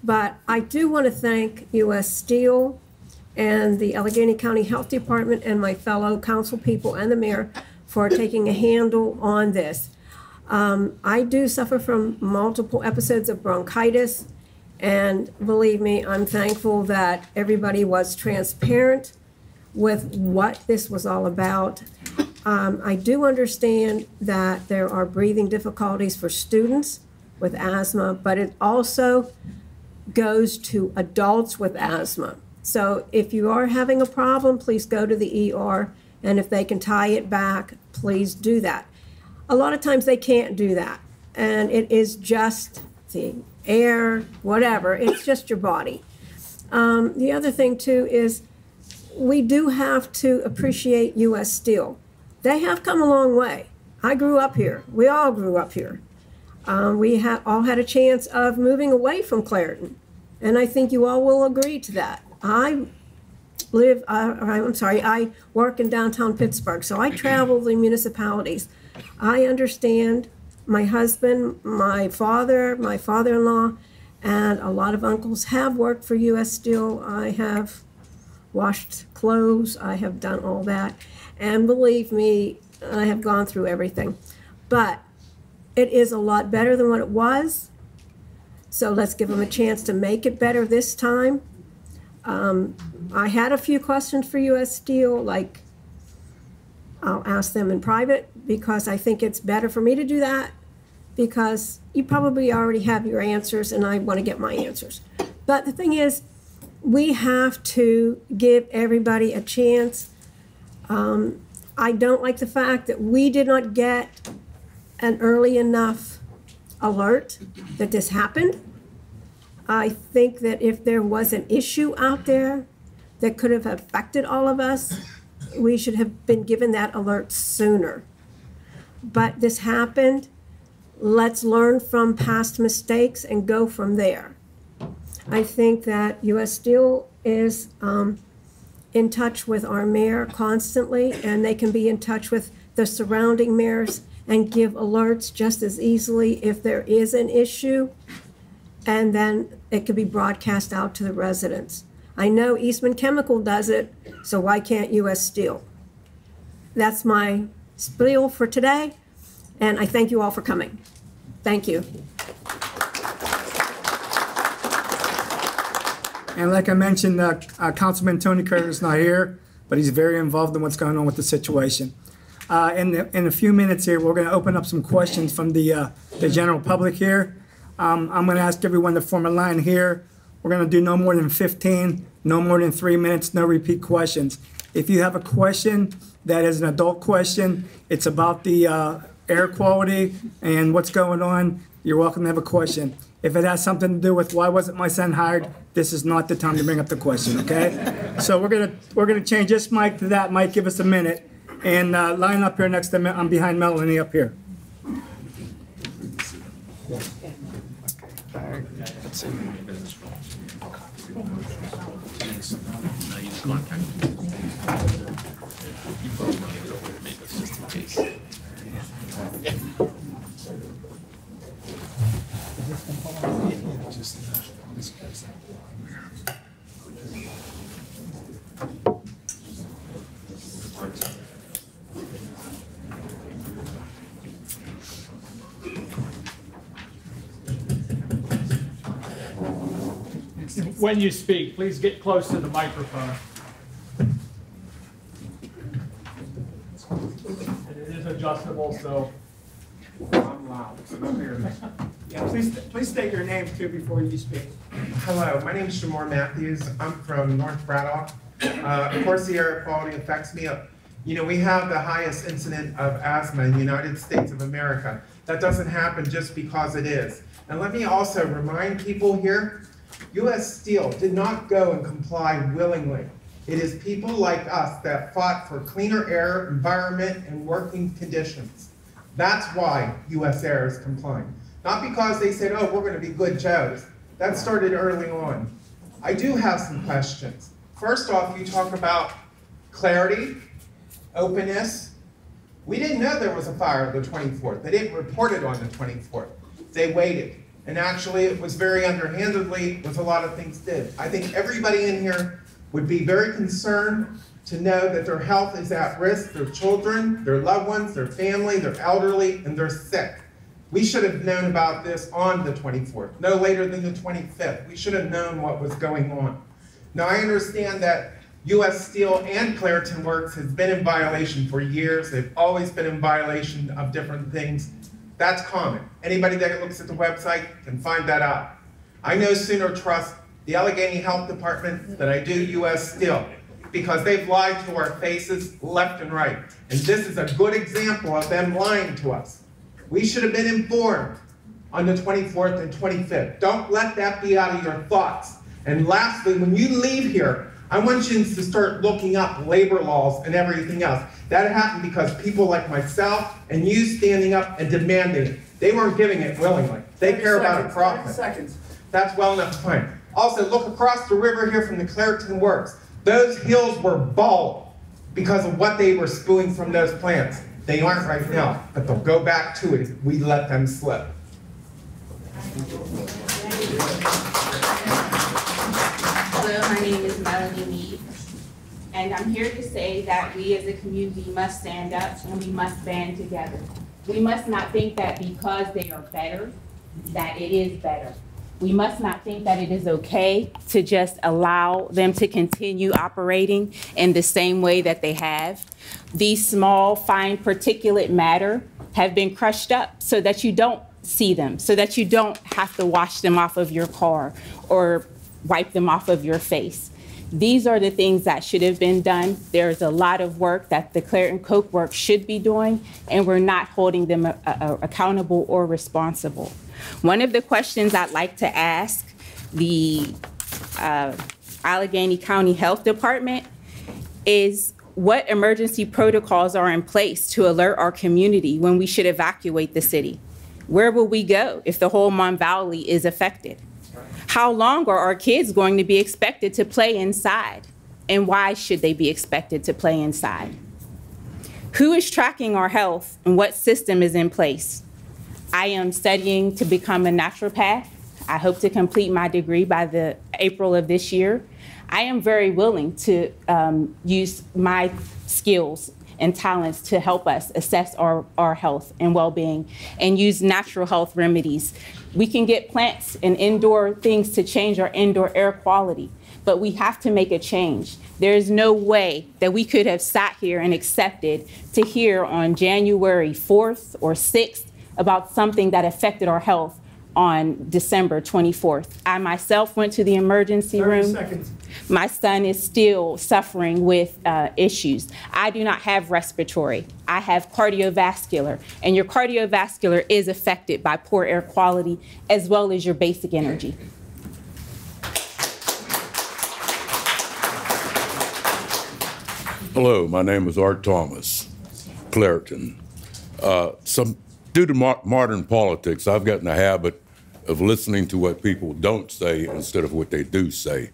but I do want to thank U.S. Steel and the Allegheny County Health Department and my fellow council people and the mayor for taking a handle on this. I do suffer from multiple episodes of bronchitis, and believe me, I'm thankful that everybody was transparent with what this was all about. I do understand that there are breathing difficulties for students with asthma, but it also goes to adults with asthma. So if you are having a problem, please go to the ER, and if they can tie it back, please do that. A lot of times they can't do that, and it is just the air, whatever, it's just your body. The other thing too is we do have to appreciate U.S. Steel. They have come a long way. I grew up here. We all grew up here. We all had a chance of moving away from Clairton, and I think you all will agree to that. I work in downtown Pittsburgh, so I travel the municipalities. I understand my husband, my father-in-law, and a lot of uncles have worked for U.S. Steel. I have washed clothes, I have done all that, and believe me, I have gone through everything. But it is a lot better than what it was, so let's give them a chance to make it better this time. I had a few questions for U.S. Steel, like I'll ask them in private, because I think it's better for me to do that, because you probably already have your answers and I want to get my answers. But the thing is, we have to give everybody a chance. I don't like the fact that we did not get an early enough alert that this happened. I think that if there was an issue out there that could have affected all of us, we should have been given that alert sooner. But this happened. Let's learn from past mistakes and go from there. I think that U.S. Steel is in touch with our mayor constantly, and they can be in touch with the surrounding mayors and give alerts just as easily if there is an issue, and then it could be broadcast out to the residents. I know Eastman Chemical does it, so why can't U.S. Steel? That's my spiel for today, and I thank you all for coming. Thank you. And like I mentioned, Councilman Tony Carter is not here, but he's very involved in what's going on with the situation. In a few minutes here, we're going to open up some questions from the general public here. I'm going to ask everyone to form a line here. We're going to do no more than 15, no more than 3 minutes, no repeat questions. If you have a question that is an adult question, it's about the air quality and what's going on, you're welcome to have a question. If it has something to do with why wasn't my son hired, this is not the time to bring up the question, okay? So we're gonna change this mic to that mic. Give us a minute, and line up here next to me. I'm behind Melanie up here. When you speak, please get close to the microphone. And it is adjustable, so I'm loud. Yeah, please state your name too before you speak. Hello, my name is Shamor Matthews. I'm from North Braddock. Of course, the air quality affects me. You know, we have the highest incident of asthma in the United States of America. That doesn't happen just because it is. And let me also remind people here, U.S. Steel did not go and comply willingly. It is people like us that fought for cleaner air, environment, and working conditions. That's why U.S. Air is complying. Not because they said, oh, we're going to be good Joes. That started early on. I do have some questions. First off, you talk about clarity, openness. We didn't know there was a fire the 24th. They didn't report it on the 24th. They waited. And actually, it was very underhandedly, with a lot of things did. I think everybody in here would be very concerned to know that their health is at risk, their children, their loved ones, their family, their elderly, and they're sick. We should have known about this on the 24th, no later than the 25th. We should have known what was going on. Now, I understand that U.S. Steel and Clairton Works has been in violation for years. They've always been in violation of different things. That's common. Anybody that looks at the website can find that out. I no sooner trust the Allegheny Health Department than I do U.S. Steel, because they've lied to our faces left and right. And this is a good example of them lying to us. We should have been informed on the 24th and 25th. Don't let that be out of your thoughts. And lastly, when you leave here, I want you to start looking up labor laws and everything else. That happened because people like myself and you standing up and demanding it. They weren't giving it willingly. They care about a profit. Seconds. That's well enough to find. Also, look across the river here from the Clairton Works. Those hills were bald because of what they were spewing from those plants. They aren't right now, but they'll go back to it if we let them slip. Hello, my name is Melanie Mead, and I'm here to say that we as a community must stand up and we must band together. We must not think that because they are better, that it is better. We must not think that it is okay to just allow them to continue operating in the same way that they have. These small, fine particulate matter have been crushed up so that you don't see them, so that you don't have to wash them off of your car or wipe them off of your face. These are the things that should have been done. There's a lot of work that the Clairton Coke Works should be doing, and we're not holding them accountable or responsible. One of the questions I'd like to ask the Allegheny County Health Department is, what emergency protocols are in place to alert our community when we should evacuate the city? Where will we go if the whole Mon Valley is affected? How long are our kids going to be expected to play inside? And why should they be expected to play inside? Who is tracking our health and what system is in place? I am studying to become a naturopath. I hope to complete my degree by the April of this year. I am very willing to use my skills and talents to help us assess our health and well-being and use natural health remedies. We can get plants and indoor things to change our indoor air quality, but we have to make a change. There is no way that we could have sat here and accepted to hear on January 4th or 6th about something that affected our health on December 24th. I myself went to the emergency room. 30 seconds. My son is still suffering with issues. I do not have respiratory. I have cardiovascular, and your cardiovascular is affected by poor air quality as well as your basic energy. Hello, my name is Art Thomas, Clairton. Due to modern politics, I've gotten a habit of listening to what people don't say instead of what they do say.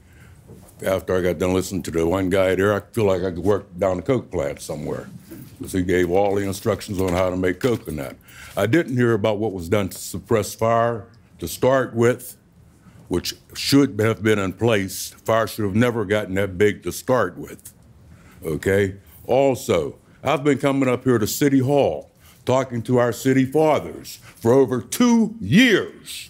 After I got done listening to the one guy there, I feel like I could work down the Coke plant somewhere, because he gave all the instructions on how to make coconut. I didn't hear about what was done to suppress fire to start with, which should have been in place. Fire should have never gotten that big to start with, okay? Also, I've been coming up here to City Hall, talking to our city fathers for over 2 years.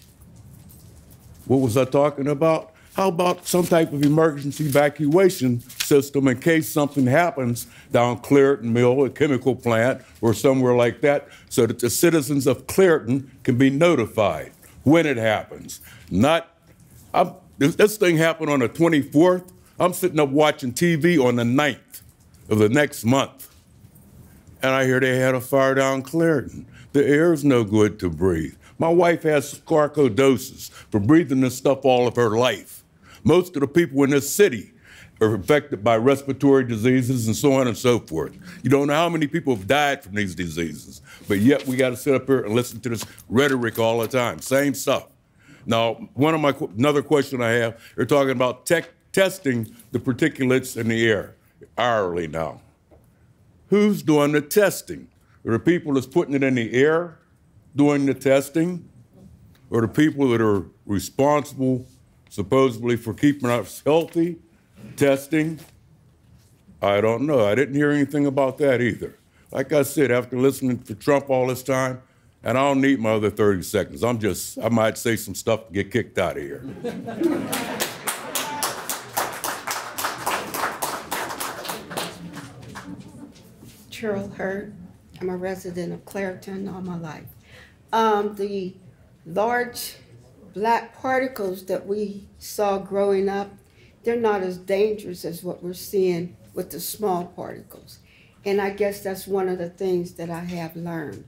What was I talking about? How about some type of emergency evacuation system in case something happens down Clairton Mill, a chemical plant, or somewhere like that, so that the citizens of Clairton can be notified when it happens. This thing happened on the 24th. I'm sitting up watching TV on the 9th of the next month, and I hear they had a fire down Clairton. The air's no good to breathe. My wife has sarcoidosis for breathing this stuff all of her life. Most of the people in this city are affected by respiratory diseases and so on and so forth. You don't know how many people have died from these diseases, but yet we got to sit up here and listen to this rhetoric all the time, same stuff. Now, another question I have, they're talking about testing the particulates in the air hourly now. Who's doing the testing? Are the people that's putting it in the air doing the testing, or the people that are responsible supposedly for keeping us healthy testing? I don't know. I didn't hear anything about that either. Like I said, after listening to Trump all this time, and I don't need my other 30 seconds. I might say some stuff to get kicked out of here. Cheryl Hurd. I'm a resident of Clairton all my life. The large black particles that we saw growing up, they're not as dangerous as what we're seeing with the small particles. And I guess that's one of the things that I have learned.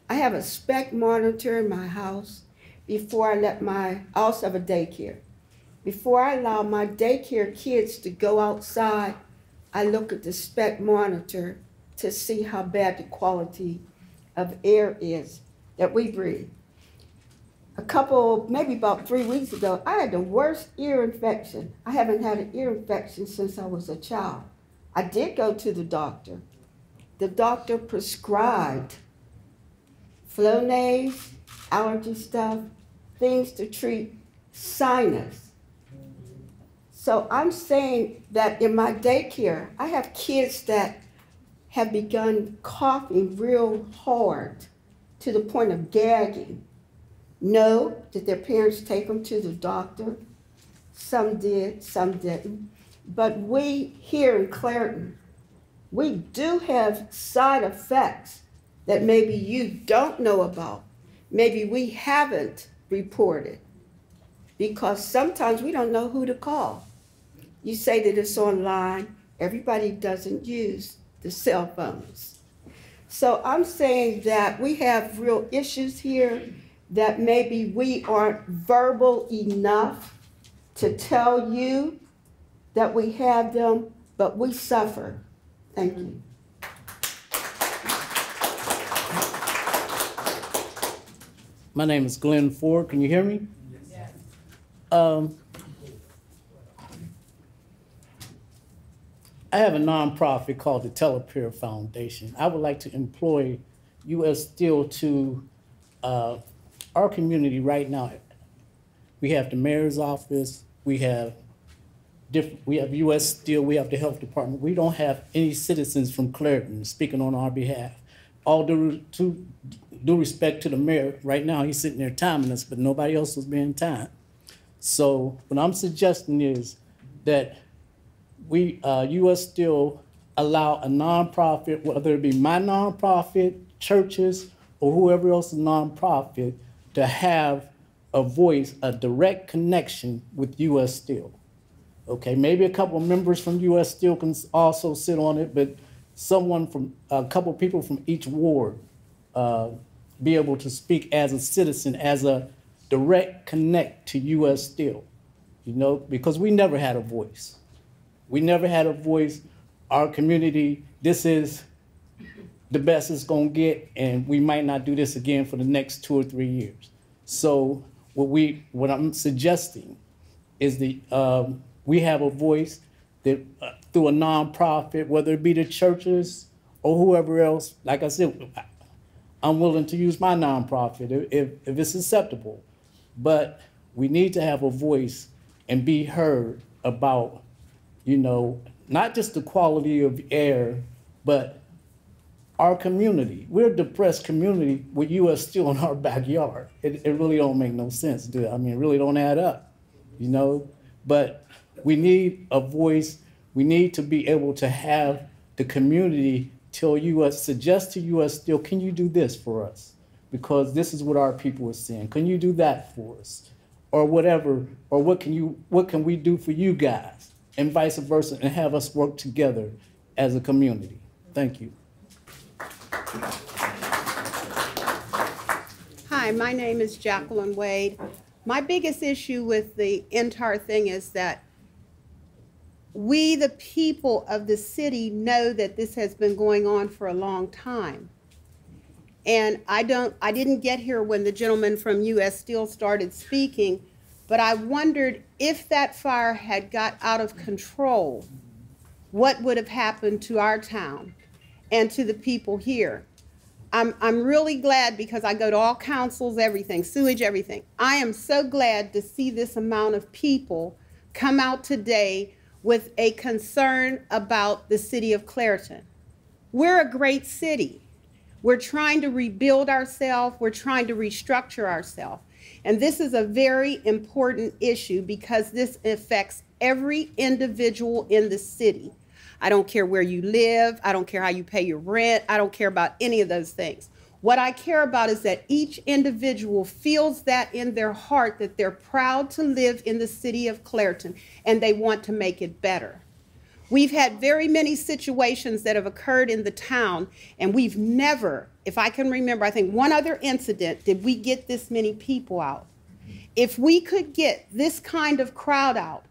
I have a spec monitor in my house. I also have a daycare. Before I allow my daycare kids to go outside, I look at the spec monitor to see how bad the quality of air is that we breathe. Maybe about 3 weeks ago, I had the worst ear infection. I haven't had an ear infection since I was a child. I did go to the doctor. The doctor prescribed Flonase, allergy stuff, things to treat sinus. So I'm saying that in my daycare, I have kids that have begun coughing real hard to the point of gagging. No, did their parents take them to the doctor? Some did, some didn't. But we here in Clairton, we do have side effects that maybe you don't know about. Maybe we haven't reported. because sometimes we don't know who to call. You say that it's online. Everybody doesn't use the cell phones. So I'm saying that we have real issues here, that maybe we aren't verbal enough to tell you that we have them, but we suffer. Thank you. My name is Glenn Ford. Can you hear me? Yes. I have a nonprofit called the Telepeer Foundation. I would like to employ U.S. Steel to our community right now. We have the mayor's office, we have U.S. Steel, we have the health department. We don't have any citizens from Clairton speaking on our behalf. All due respect to the mayor, right now he's sitting there timing us, but nobody else is being timed. So what I'm suggesting is that we, U.S. Steel, allow a nonprofit, whether it be my nonprofit, churches, or whoever else's nonprofit, to have a voice, a direct connection with U.S. Steel. Okay, maybe a couple of members from U.S. Steel can also sit on it, but someone from, a couple of people from each ward be able to speak as a citizen, as a direct connect to U.S. Steel, you know, because we never had a voice. We never had a voice. Our community, this is the best it's gonna get, and we might not do this again for the next 2 or 3 years. So what I'm suggesting is we have a voice that through a nonprofit, whether it be the churches or whoever else. Like I said, I'm willing to use my nonprofit if it's acceptable, but we need to have a voice and be heard about, you know, not just the quality of air, but our community. We're a depressed community with U.S. Steel in our backyard. It really don't make no sense, do it? I mean, it really don't add up, you know? But we need a voice. We need to be able to have the community suggest to U.S. Steel, can you do this for us? Because this is what our people are saying. Can you do that for us? Or whatever, or what can we do for you guys? And vice versa, and have us work together as a community. Thank you. Hi, my name is Jacqueline Wade. My biggest issue with the entire thing is that we, the people of the city, know that this has been going on for a long time. And I didn't get here when the gentleman from U.S. Steel started speaking, but I wondered if that fire had got out of control, what would have happened to our town and to the people here. I'm really glad, because I go to all councils, everything, sewage, everything. I am so glad to see this amount of people come out today with a concern about the city of Clairton. We're a great city. We're trying to rebuild ourselves. We're trying to restructure ourselves. And this is a very important issue because this affects every individual in the city. I don't care where you live. I don't care how you pay your rent. I don't care about any of those things. What I care about is that each individual feels that in their heart, that they're proud to live in the city of Clairton and they want to make it better. We've had very many situations that have occurred in the town, and we've never, if I can remember, I think one other incident, did we get this many people out. If we could get this kind of crowd out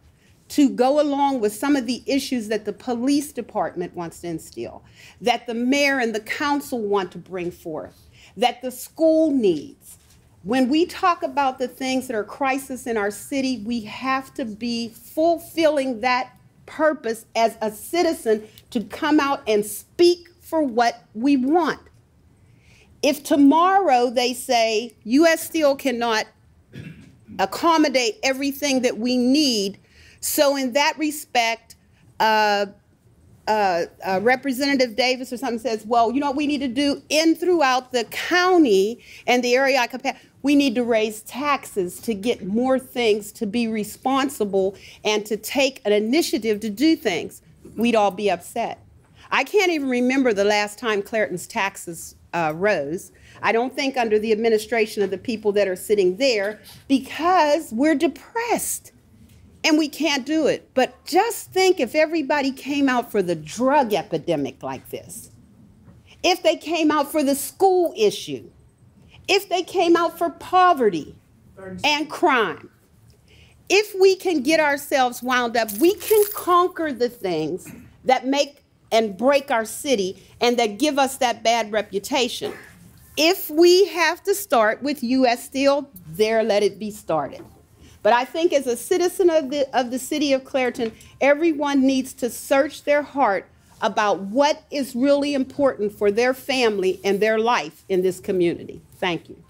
to go along with some of the issues that the police department wants to instill, that the mayor and the council want to bring forth, that the school needs. When we talk about the things that are crisis in our city, we have to be fulfilling that purpose as a citizen to come out and speak for what we want. If tomorrow they say U.S. Steel cannot accommodate everything that we need, so in that respect, Representative Davis or something says, well, you know what we need to do throughout the county and the area I compare, we need to raise taxes to get more things to be responsible and to take an initiative to do things. We'd all be upset. I can't even remember the last time Clairton's taxes rose. I don't think under the administration of the people that are sitting there, because we're depressed and we can't do it. But just think if everybody came out for the drug epidemic like this, if they came out for the school issue, if they came out for poverty and crime. If we can get ourselves wound up, we can conquer the things that make and break our city and that give us that bad reputation. If we have to start with U.S. Steel, there let it be started. But I think as a citizen of the city of Clairton, everyone needs to search their heart about what is really important for their family and their life in this community. Thank you.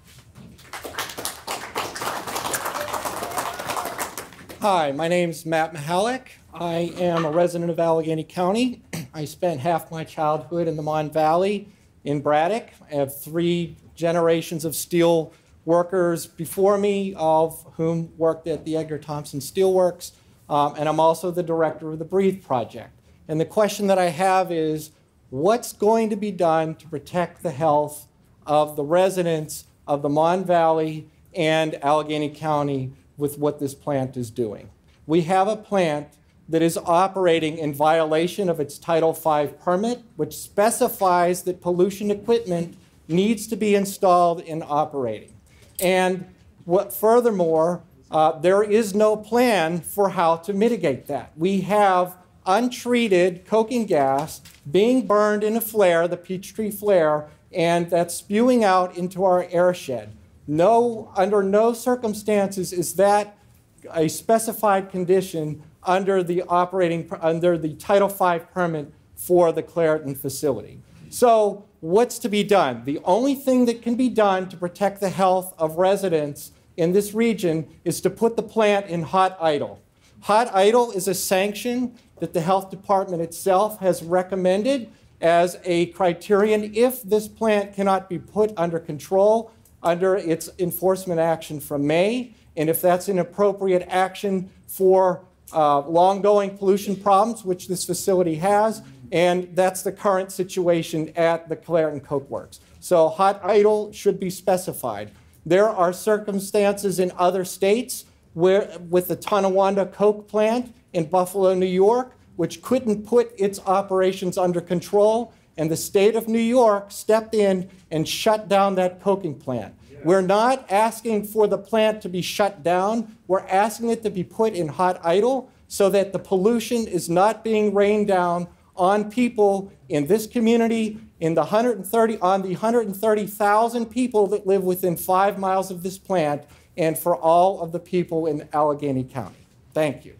Hi, my name's Matt Mahalik. I am a resident of Allegheny County. I spent half my childhood in the Mon Valley in Braddock. I have 3 generations of steel workers before me, all of whom worked at the Edgar Thomson Steel Works, and I'm also the director of the Breathe Project. And the question that I have is, what's going to be done to protect the health of the residents of the Mon Valley and Allegheny County with what this plant is doing? We have a plant that is operating in violation of its Title V permit, which specifies that pollution equipment needs to be installed and operating. And furthermore, there is no plan for how to mitigate that. We have untreated coking gas being burned in a flare, the Peachtree flare, and that's spewing out into our airshed. Under no circumstances is that a specified condition under the Title V permit for the Clairton facility. So what's to be done? The only thing that can be done to protect the health of residents in this region is to put the plant in hot idle. Hot idle is a sanction that the health department itself has recommended as a criterion if this plant cannot be put under control under its enforcement action from May, and if that's an appropriate action for long-going pollution problems, which this facility has, and that's the current situation at the Clairton Coke Works. So hot idle should be specified. There are circumstances in other states where, with the Tonawanda Coke plant in Buffalo, New York, which couldn't put its operations under control, and the state of New York stepped in and shut down that coking plant. We're not asking for the plant to be shut down. We're asking it to be put in hot idle so that the pollution is not being rained down on people in this community, on the 130,000 people that live within 5 miles of this plant, and for all of the people in Allegheny County. Thank you.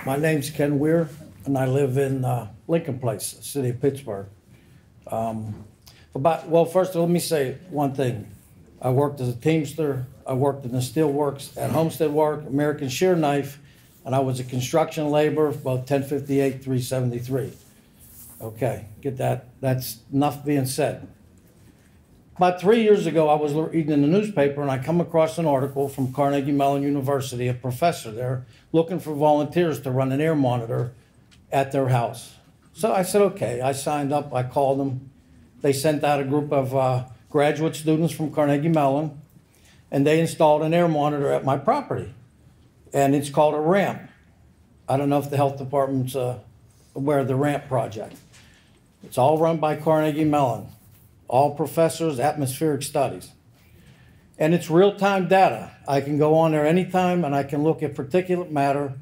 My name's Ken Weir, and I live in Lincoln Place, the city of Pittsburgh. Well, first let me say one thing. I worked as a teamster. I worked in the steel works at Homestead Work, American Shear Knife, and I was a construction laborer for both 1058, 373. Okay, get that. That's enough being said. About 3 years ago, I was reading in the newspaper, and I come across an article from Carnegie Mellon University, a professor there, looking for volunteers to run an air monitor at their house. So I said, okay. I signed up. I called them. They sent out a group of graduate students from Carnegie Mellon, and they installed an air monitor at my property. And it's called a ramp. I don't know if the health department's aware of the ramp project. It's all run by Carnegie Mellon. All professors, atmospheric studies. And it's real-time data. I can go on there anytime and I can look at particulate matter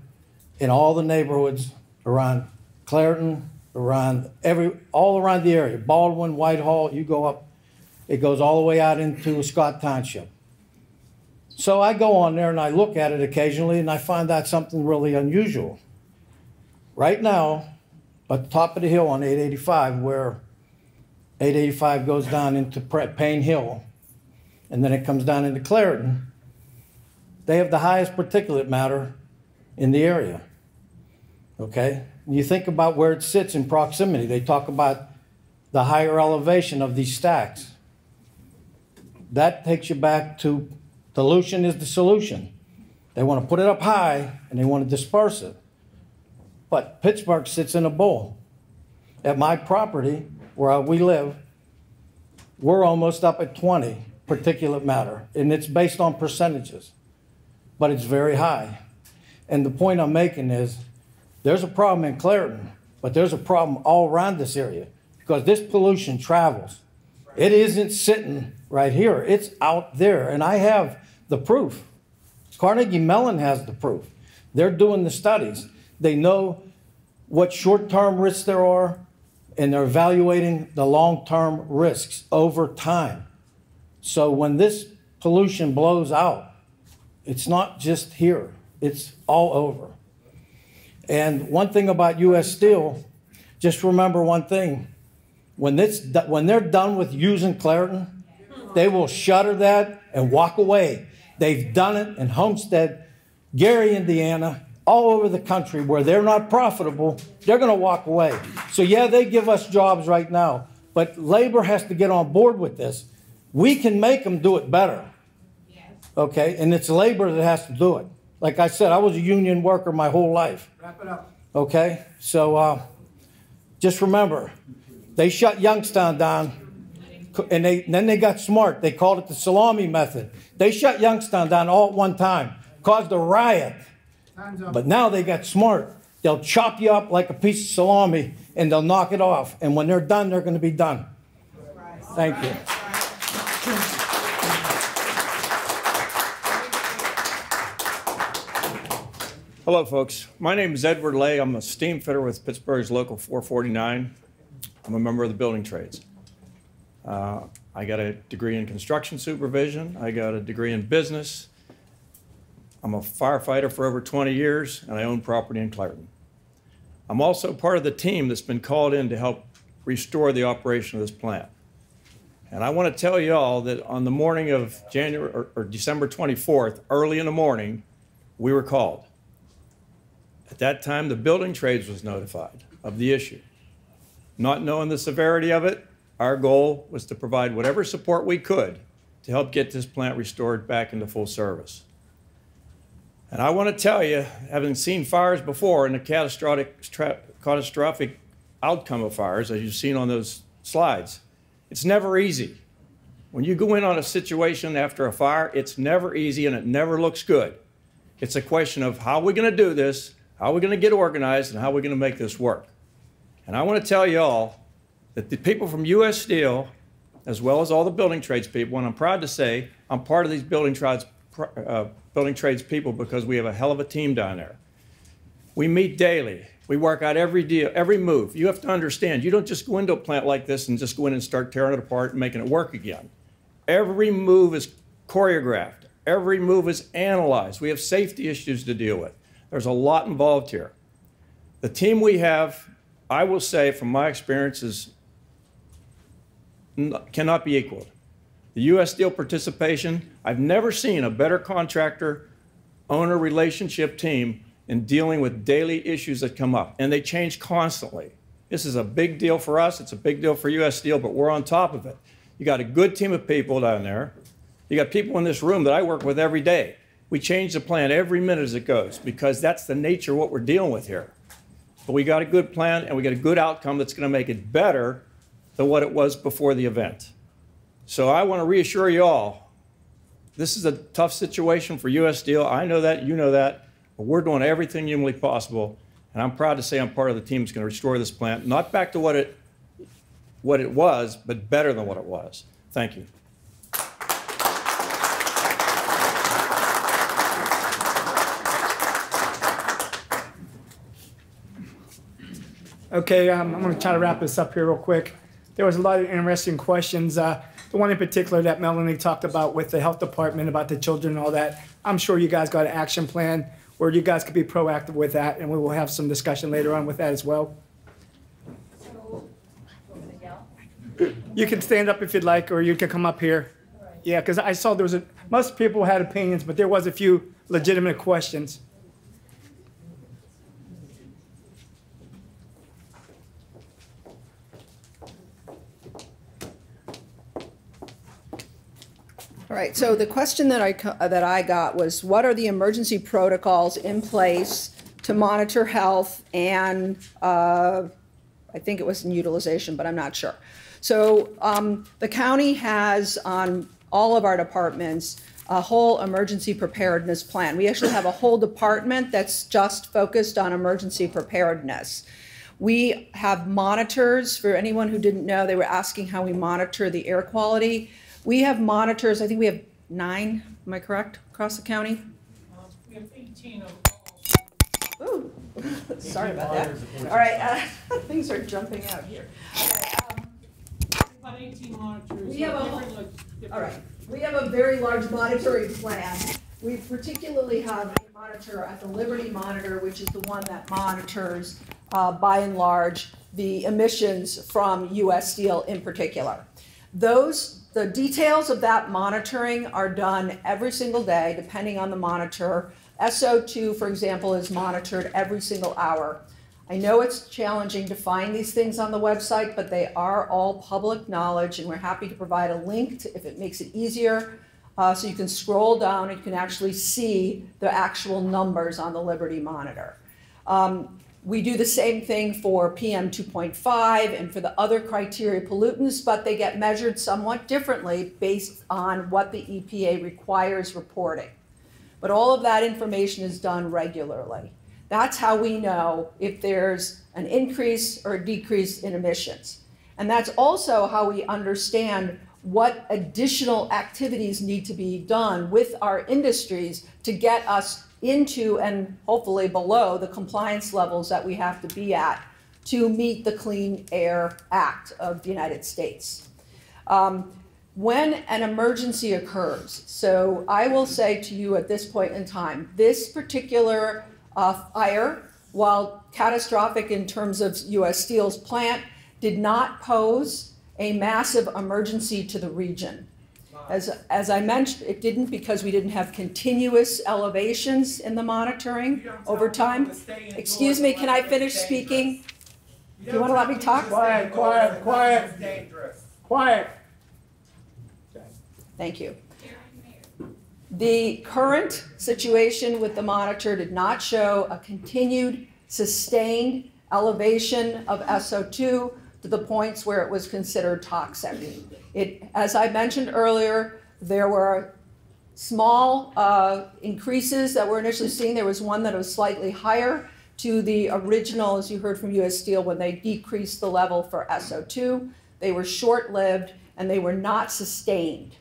in all the neighborhoods around Clairton, all around the area. Baldwin, Whitehall, you go up, it goes all the way out into Scott Township. So I go on there and I look at it occasionally and I find out something really unusual. Right now, at the top of the hill on 885, where 885 goes down into Payne Hill, and then it comes down into Clairton, they have the highest particulate matter in the area, okay? You think about where it sits in proximity. They talk about the higher elevation of these stacks. That takes you back to dilution is the solution. They want to put it up high, and they want to disperse it. but Pittsburgh sits in a bowl. At my property, where we live, we're almost up at 20 particulate matter, and it's based on percentages, but it's very high. And the point I'm making is there's a problem in Clairton, but there's a problem all around this area because this pollution travels. It isn't sitting right here. It's out there, and I have the proof. Carnegie Mellon has the proof. They're doing the studies. They know what short-term risks there are, and they're evaluating the long-term risks over time. So when this pollution blows out, it's not just here, it's all over. And one thing about U.S. Steel, just remember one thing. When they're done with using Clairton, they will shutter that and walk away. They've done it in Homestead, Gary, Indiana, all over the country where they're not profitable, they're going to walk away. So yeah, they give us jobs right now, but labor has to get on board with this. We can make them do it better, okay? And it's labor that has to do it. Like I said, I was a union worker my whole life. Wrap it up. Okay, so just remember, they shut Youngstown down, and then they got smart. They called it the salami method. They shut Youngstown down all at one time, caused a riot. But now they got smart. They'll chop you up like a piece of salami, and they'll knock it off. And when they're done, they're going to be done. Thank you. Hello, folks. My name is Edward Lay. I'm a steam fitter with Pittsburgh's Local 449. I'm a member of the building trades. I got a degree in construction supervision. I got a degree in business. I'm a firefighter for over 20 years, and I own property in Clairton. I'm also part of the team that's been called in to help restore the operation of this plant. And I want to tell you all that on the morning of January or December 24th, early in the morning, we were called. At that time, the building trades was notified of the issue. Not knowing the severity of it, our goal was to provide whatever support we could to help get this plant restored back into full service. And I want to tell you, having seen fires before and the catastrophic outcome of fires, as you've seen on those slides, it's never easy. When you go in on a situation after a fire, it's never easy and it never looks good. It's a question of how are we going to do this, how are we going to get organized, and how are we going to make this work. And I want to tell you all that the people from U.S. Steel, as well as all the building trades people, and I'm proud to say I'm part of these building trades people because we have a hell of a team down there. We meet daily. We work out every deal, every move. You have to understand, you don't just go into a plant like this and just go in and start tearing it apart and making it work again. Every move is choreographed. Every move is analyzed. We have safety issues to deal with. There's a lot involved here. The team we have, I will say from my experience, cannot be equaled. The U.S. Steel participation, I've never seen a better contractor-owner relationship team in dealing with daily issues that come up, and they change constantly. This is a big deal for us. It's a big deal for U.S. Steel, but we're on top of it. You got a good team of people down there. You got people in this room that I work with every day. We change the plan every minute as it goes because that's the nature of what we're dealing with here. But we got a good plan and we got a good outcome that's going to make it better than what it was before the event. So I want to reassure you all, this is a tough situation for U.S. Steel. I know that, you know that, but we're doing everything humanly possible. And I'm proud to say I'm part of the team that's going to restore this plant, not back to what it was, but better than what it was. Thank you. Okay, I'm going to try to wrap this up here real quick. There was a lot of interesting questions. The one in particular that Melanie talked about with the health department about the children and all that. I'm sure you guys got an action plan where you guys could be proactive with that, and we will have some discussion later on with that as well. You can stand up if you'd like, or you can come up here. Yeah, because I saw there was most people had opinions, but there was a few legitimate questions. All right, so the question that I got was, what are the emergency protocols in place to to monitor health and I think it was in utilization, but I'm not sure. So the county has on all of our departments a whole emergency preparedness plan. We actually have a whole department that's just focused on emergency preparedness. We have monitors. For anyone who didn't know, they were asking how we monitor the air quality. We have monitors, I think we have 9, am I correct, across the county? We have 18 of Ooh, sorry about that. All right, things are jumping out here. about 18 monitors. We have all right, we have a very large monitoring plan. We particularly have a monitor at the Liberty Monitor, which is the one that monitors, by and large, the emissions from U.S. Steel in particular. The details of that monitoring are done every single day, depending on the monitor. SO2, for example, is monitored every single hour. I know it's challenging to find these things on the website, but they are all public knowledge, and we're happy to provide a link if it makes it easier. So you can scroll down and you can actually see the actual numbers on the Liberty Monitor. We do the same thing for PM 2.5 and for the other criteria pollutants, but they get measured somewhat differently based on what the EPA requires reporting. But all of that information is done regularly. That's how we know if there's an increase or a decrease in emissions. And that's also how we understand what additional activities need to be done with our industries to get us into and hopefully below the compliance levels that we have to be at to meet the Clean Air Act of the United States. When an emergency occurs, so I will say to you at this point in time, this particular fire, while catastrophic in terms of U.S. Steel's plant, did not pose a massive emergency to the region. As I mentioned, it didn't because we didn't have continuous elevations in the monitoring over time. Excuse me, can I finish speaking? Do you want to let me talk? Quiet, quiet, quiet. Quiet. Thank you. The current situation with the monitor did not show a continued, sustained elevation of SO2 to the points where it was considered toxic. As I mentioned earlier, there were small increases that were initially seen. There was one that was slightly higher to the original, as you heard from U.S. Steel, when they decreased the level for SO2. They were short-lived and they were not sustained.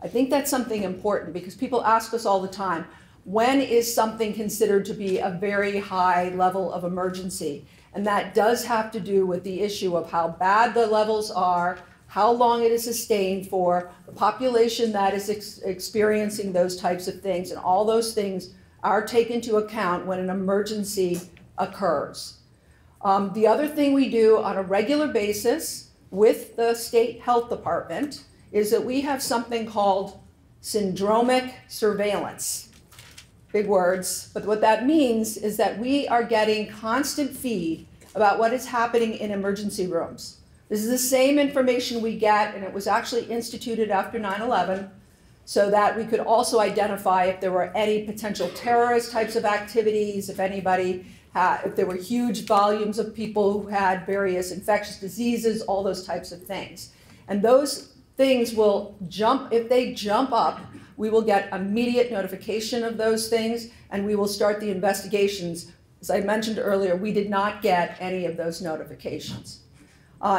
I think that's something important because people ask us all the time, when is something considered to be a very high level of emergency? And that does have to do with the issue of how bad the levels are, how long it is sustained for, the population that is experiencing those types of things, and all those things are taken into account when an emergency occurs. The other thing we do on a regular basis with the state health department is that we have something called syndromic surveillance. Big words, but what that means is that we are getting constant feed about what is happening in emergency rooms. This is the same information we get, and it was actually instituted after 9/11, so that we could also identify if there were any potential terrorist types of activities, if there were huge volumes of people who had various infectious diseases, all those types of things. And those things will jump, if they jump up, we will get immediate notification of those things, and we will start the investigations. As I mentioned earlier, we did not get any of those notifications.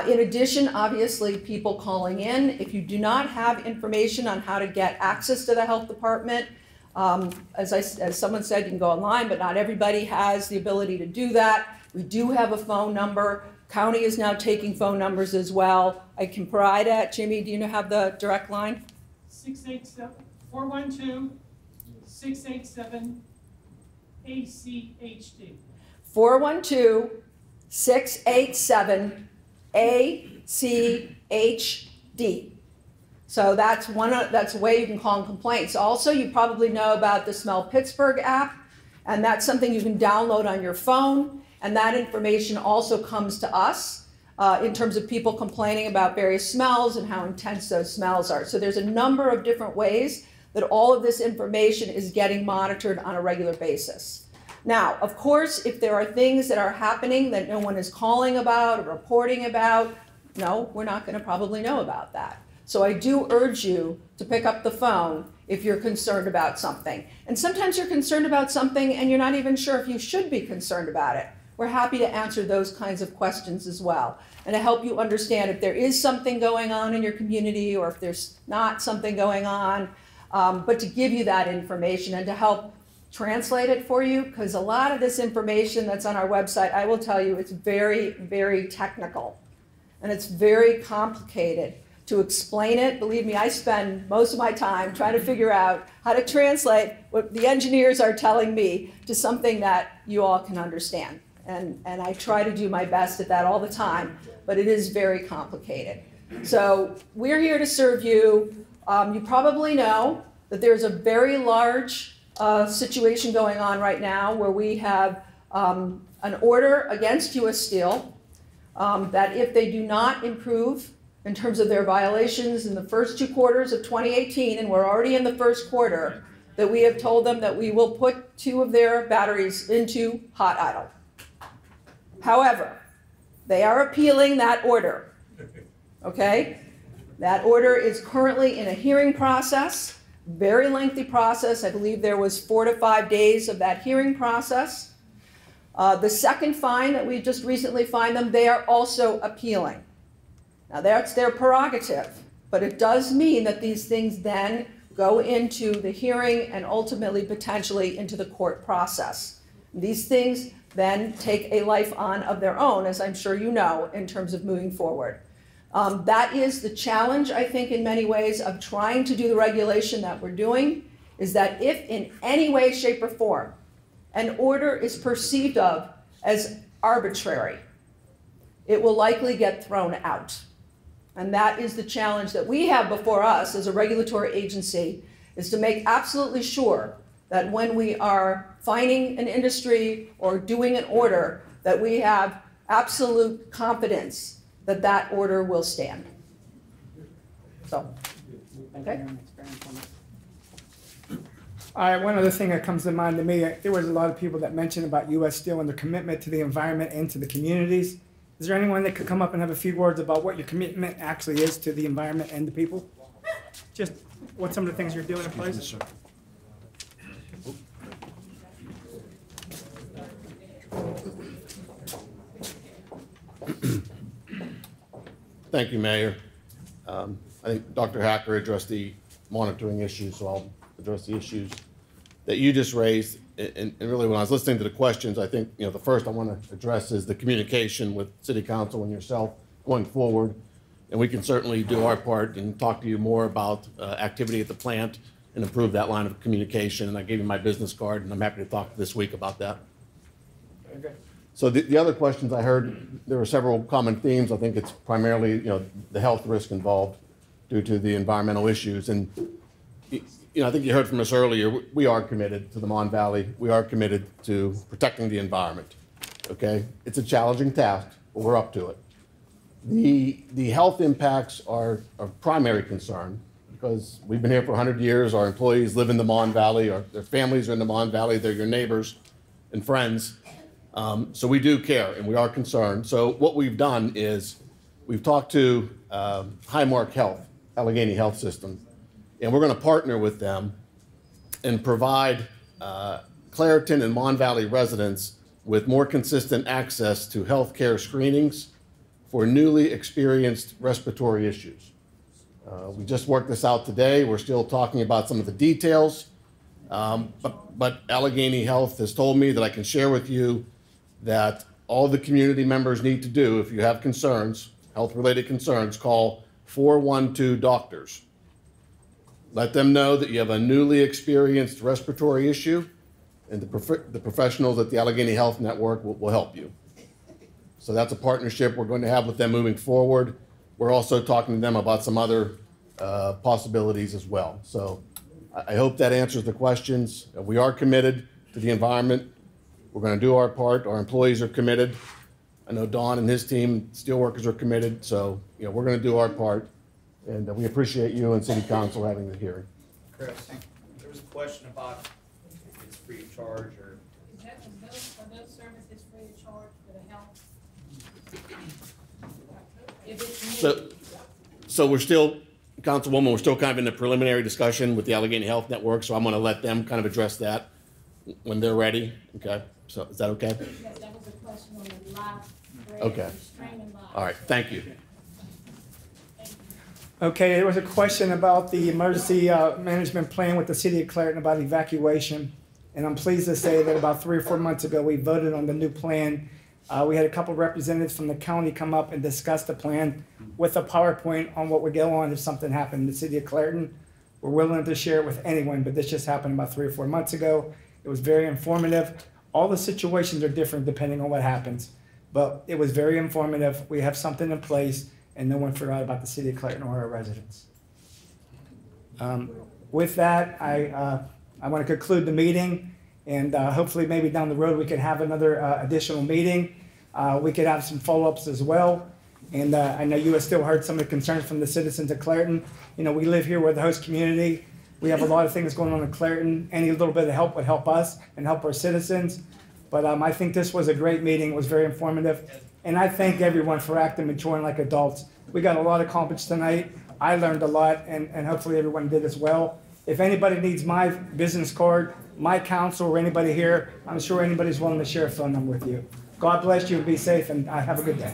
In addition, obviously, people calling in, if you do not have information on how to get access to the health department, as someone said, you can go online, but not everybody has the ability to do that. We do have a phone number. County is now taking phone numbers as well. I can provide that. Jimmy, do you have the direct line? 412-687-ACHD. 412-687-ACHD. So that's a way you can call in complaints. Also, you probably know about the Smell Pittsburgh app, and that's something you can download on your phone. And that information also comes to us in terms of people complaining about various smells and how intense those smells are. So there's a number of different ways that all of this information is getting monitored on a regular basis. Now, of course, if there are things that are happening that no one is calling about or reporting about, no, we're not going to probably know about that. So I do urge you to pick up the phone if you're concerned about something. And sometimes you're concerned about something and you're not even sure if you should be concerned about it. We're happy to answer those kinds of questions as well, and to help you understand if there is something going on in your community or if there's not something going on, but to give you that information and to help translate it for you, because a lot of this information that's on our website, I will tell you, it's very, very technical, and it's very complicated to explain it. Believe me, I spend most of my time trying to figure out how to translate what the engineers are telling me to something that you all can understand. And I try to do my best at that all the time, but it is very complicated. So we're here to serve you. You probably know that there's a very large situation going on right now where we have an order against U.S. Steel that if they do not improve in terms of their violations in the first 2 quarters of 2018, and we're already in the first quarter, that we have told them that we will put 2 of their batteries into hot idle. However, they are appealing that order, okay? That order is currently in a hearing process, very lengthy process. I believe there was 4 to 5 days of that hearing process. The second fine that we just recently fined them, they are also appealing. Now that's their prerogative, but it does mean that these things then go into the hearing and ultimately potentially into the court process. These things then take a life on of their own, as I'm sure you know, in terms of moving forward. That is the challenge, I think, in many ways of trying to do the regulation that we're doing, is that if in any way, shape, or form an order is perceived of as arbitrary, it will likely get thrown out. And that is the challenge that we have before us as a regulatory agency, is to make absolutely sure that when we are fining an industry or doing an order, that we have absolute confidence that that order will stand. So, okay. One other thing that comes to mind to me, there was a lot of people that mentioned about U.S. Steel and their commitment to the environment and to the communities. Is there anyone that could come up and have a few words about what your commitment actually is to the environment and the people? Just what some of the things you're doing in place? Thank you, Mayor. I think Dr. Hacker addressed the monitoring issues, so I'll address the issues that you just raised. And really, when I was listening to the questions, I think the first I want to address is the communication with City Council and yourself going forward. And we can certainly do our part and talk to you more about activity at the plant and improve that line of communication. And I gave you my business card, and I'm happy to talk this week about that. Okay. So the other questions I heard, there were several common themes. I think it's primarily the health risk involved due to the environmental issues. And I think you heard from us earlier, we are committed to the Mon Valley. We are committed to protecting the environment, okay? It's a challenging task, but we're up to it. The health impacts are of primary concern because we've been here for 100 years. Our employees live in the Mon Valley, their families are in the Mon Valley, they're your neighbors and friends. So we do care and we are concerned. So what we've done is we've talked to Highmark Health, Allegheny Health System, and we're going to partner with them and provide Clairton and Mon Valley residents with more consistent access to health care screenings for newly experienced respiratory issues. We just worked this out today. We're still talking about some of the details, but Allegheny Health has told me that I can share with you that all the community members need to do, if you have concerns, health-related concerns, call 412-DOCTORS. Let them know that you have a newly experienced respiratory issue, and the professionals at the Allegheny Health Network will help you. So that's a partnership we're going to have with them moving forward. We're also talking to them about some other possibilities as well. So I hope that answers the questions. We are committed to the environment. We're going to do our part. Our employees are committed. I know Don and his team, steelworkers, are committed. So we're going to do our part. And we appreciate you and City Council having the hearing. Chris, there was a question about if it's free of charge or So we're still, Councilwoman, we're still kind of in the preliminary discussion with the Allegheny Health Network, so I'm going to let them kind of address that when they're ready. Okay, so is that okay? Yes, that was a question on the live. Okay. All right, thank you. Okay, there was a question about the emergency management plan with the city of Clairton about evacuation. And I'm pleased to say that about 3 or 4 months ago, we voted on the new plan. We had a couple of representatives from the county come up and discuss the plan with a PowerPoint on what would go on if something happened in the city of Clairton. We're willing to share it with anyone, but this just happened about 3 or 4 months ago. It was very informative. All the situations are different depending on what happens, but it was very informative. We have something in place, and no one forgot about the city of Clairton or our residents. With that, I want to conclude the meeting, and hopefully maybe down the road we could have another additional meeting. We could have some follow-ups as well. And I know you have still heard some of the concerns from the citizens of Clairton. You know, we live here, we're the host community. We have a lot of things going on in Clairton. Any little bit of help would help us and help our citizens. But I think this was a great meeting. It was very informative. And I thank everyone for acting mature and like adults. We got a lot accomplished tonight. I learned a lot, and hopefully everyone did as well. If anybody needs my business card, my counsel, or anybody here, I'm sure anybody's willing to share a phone number with you. God bless you and be safe, and have a good day.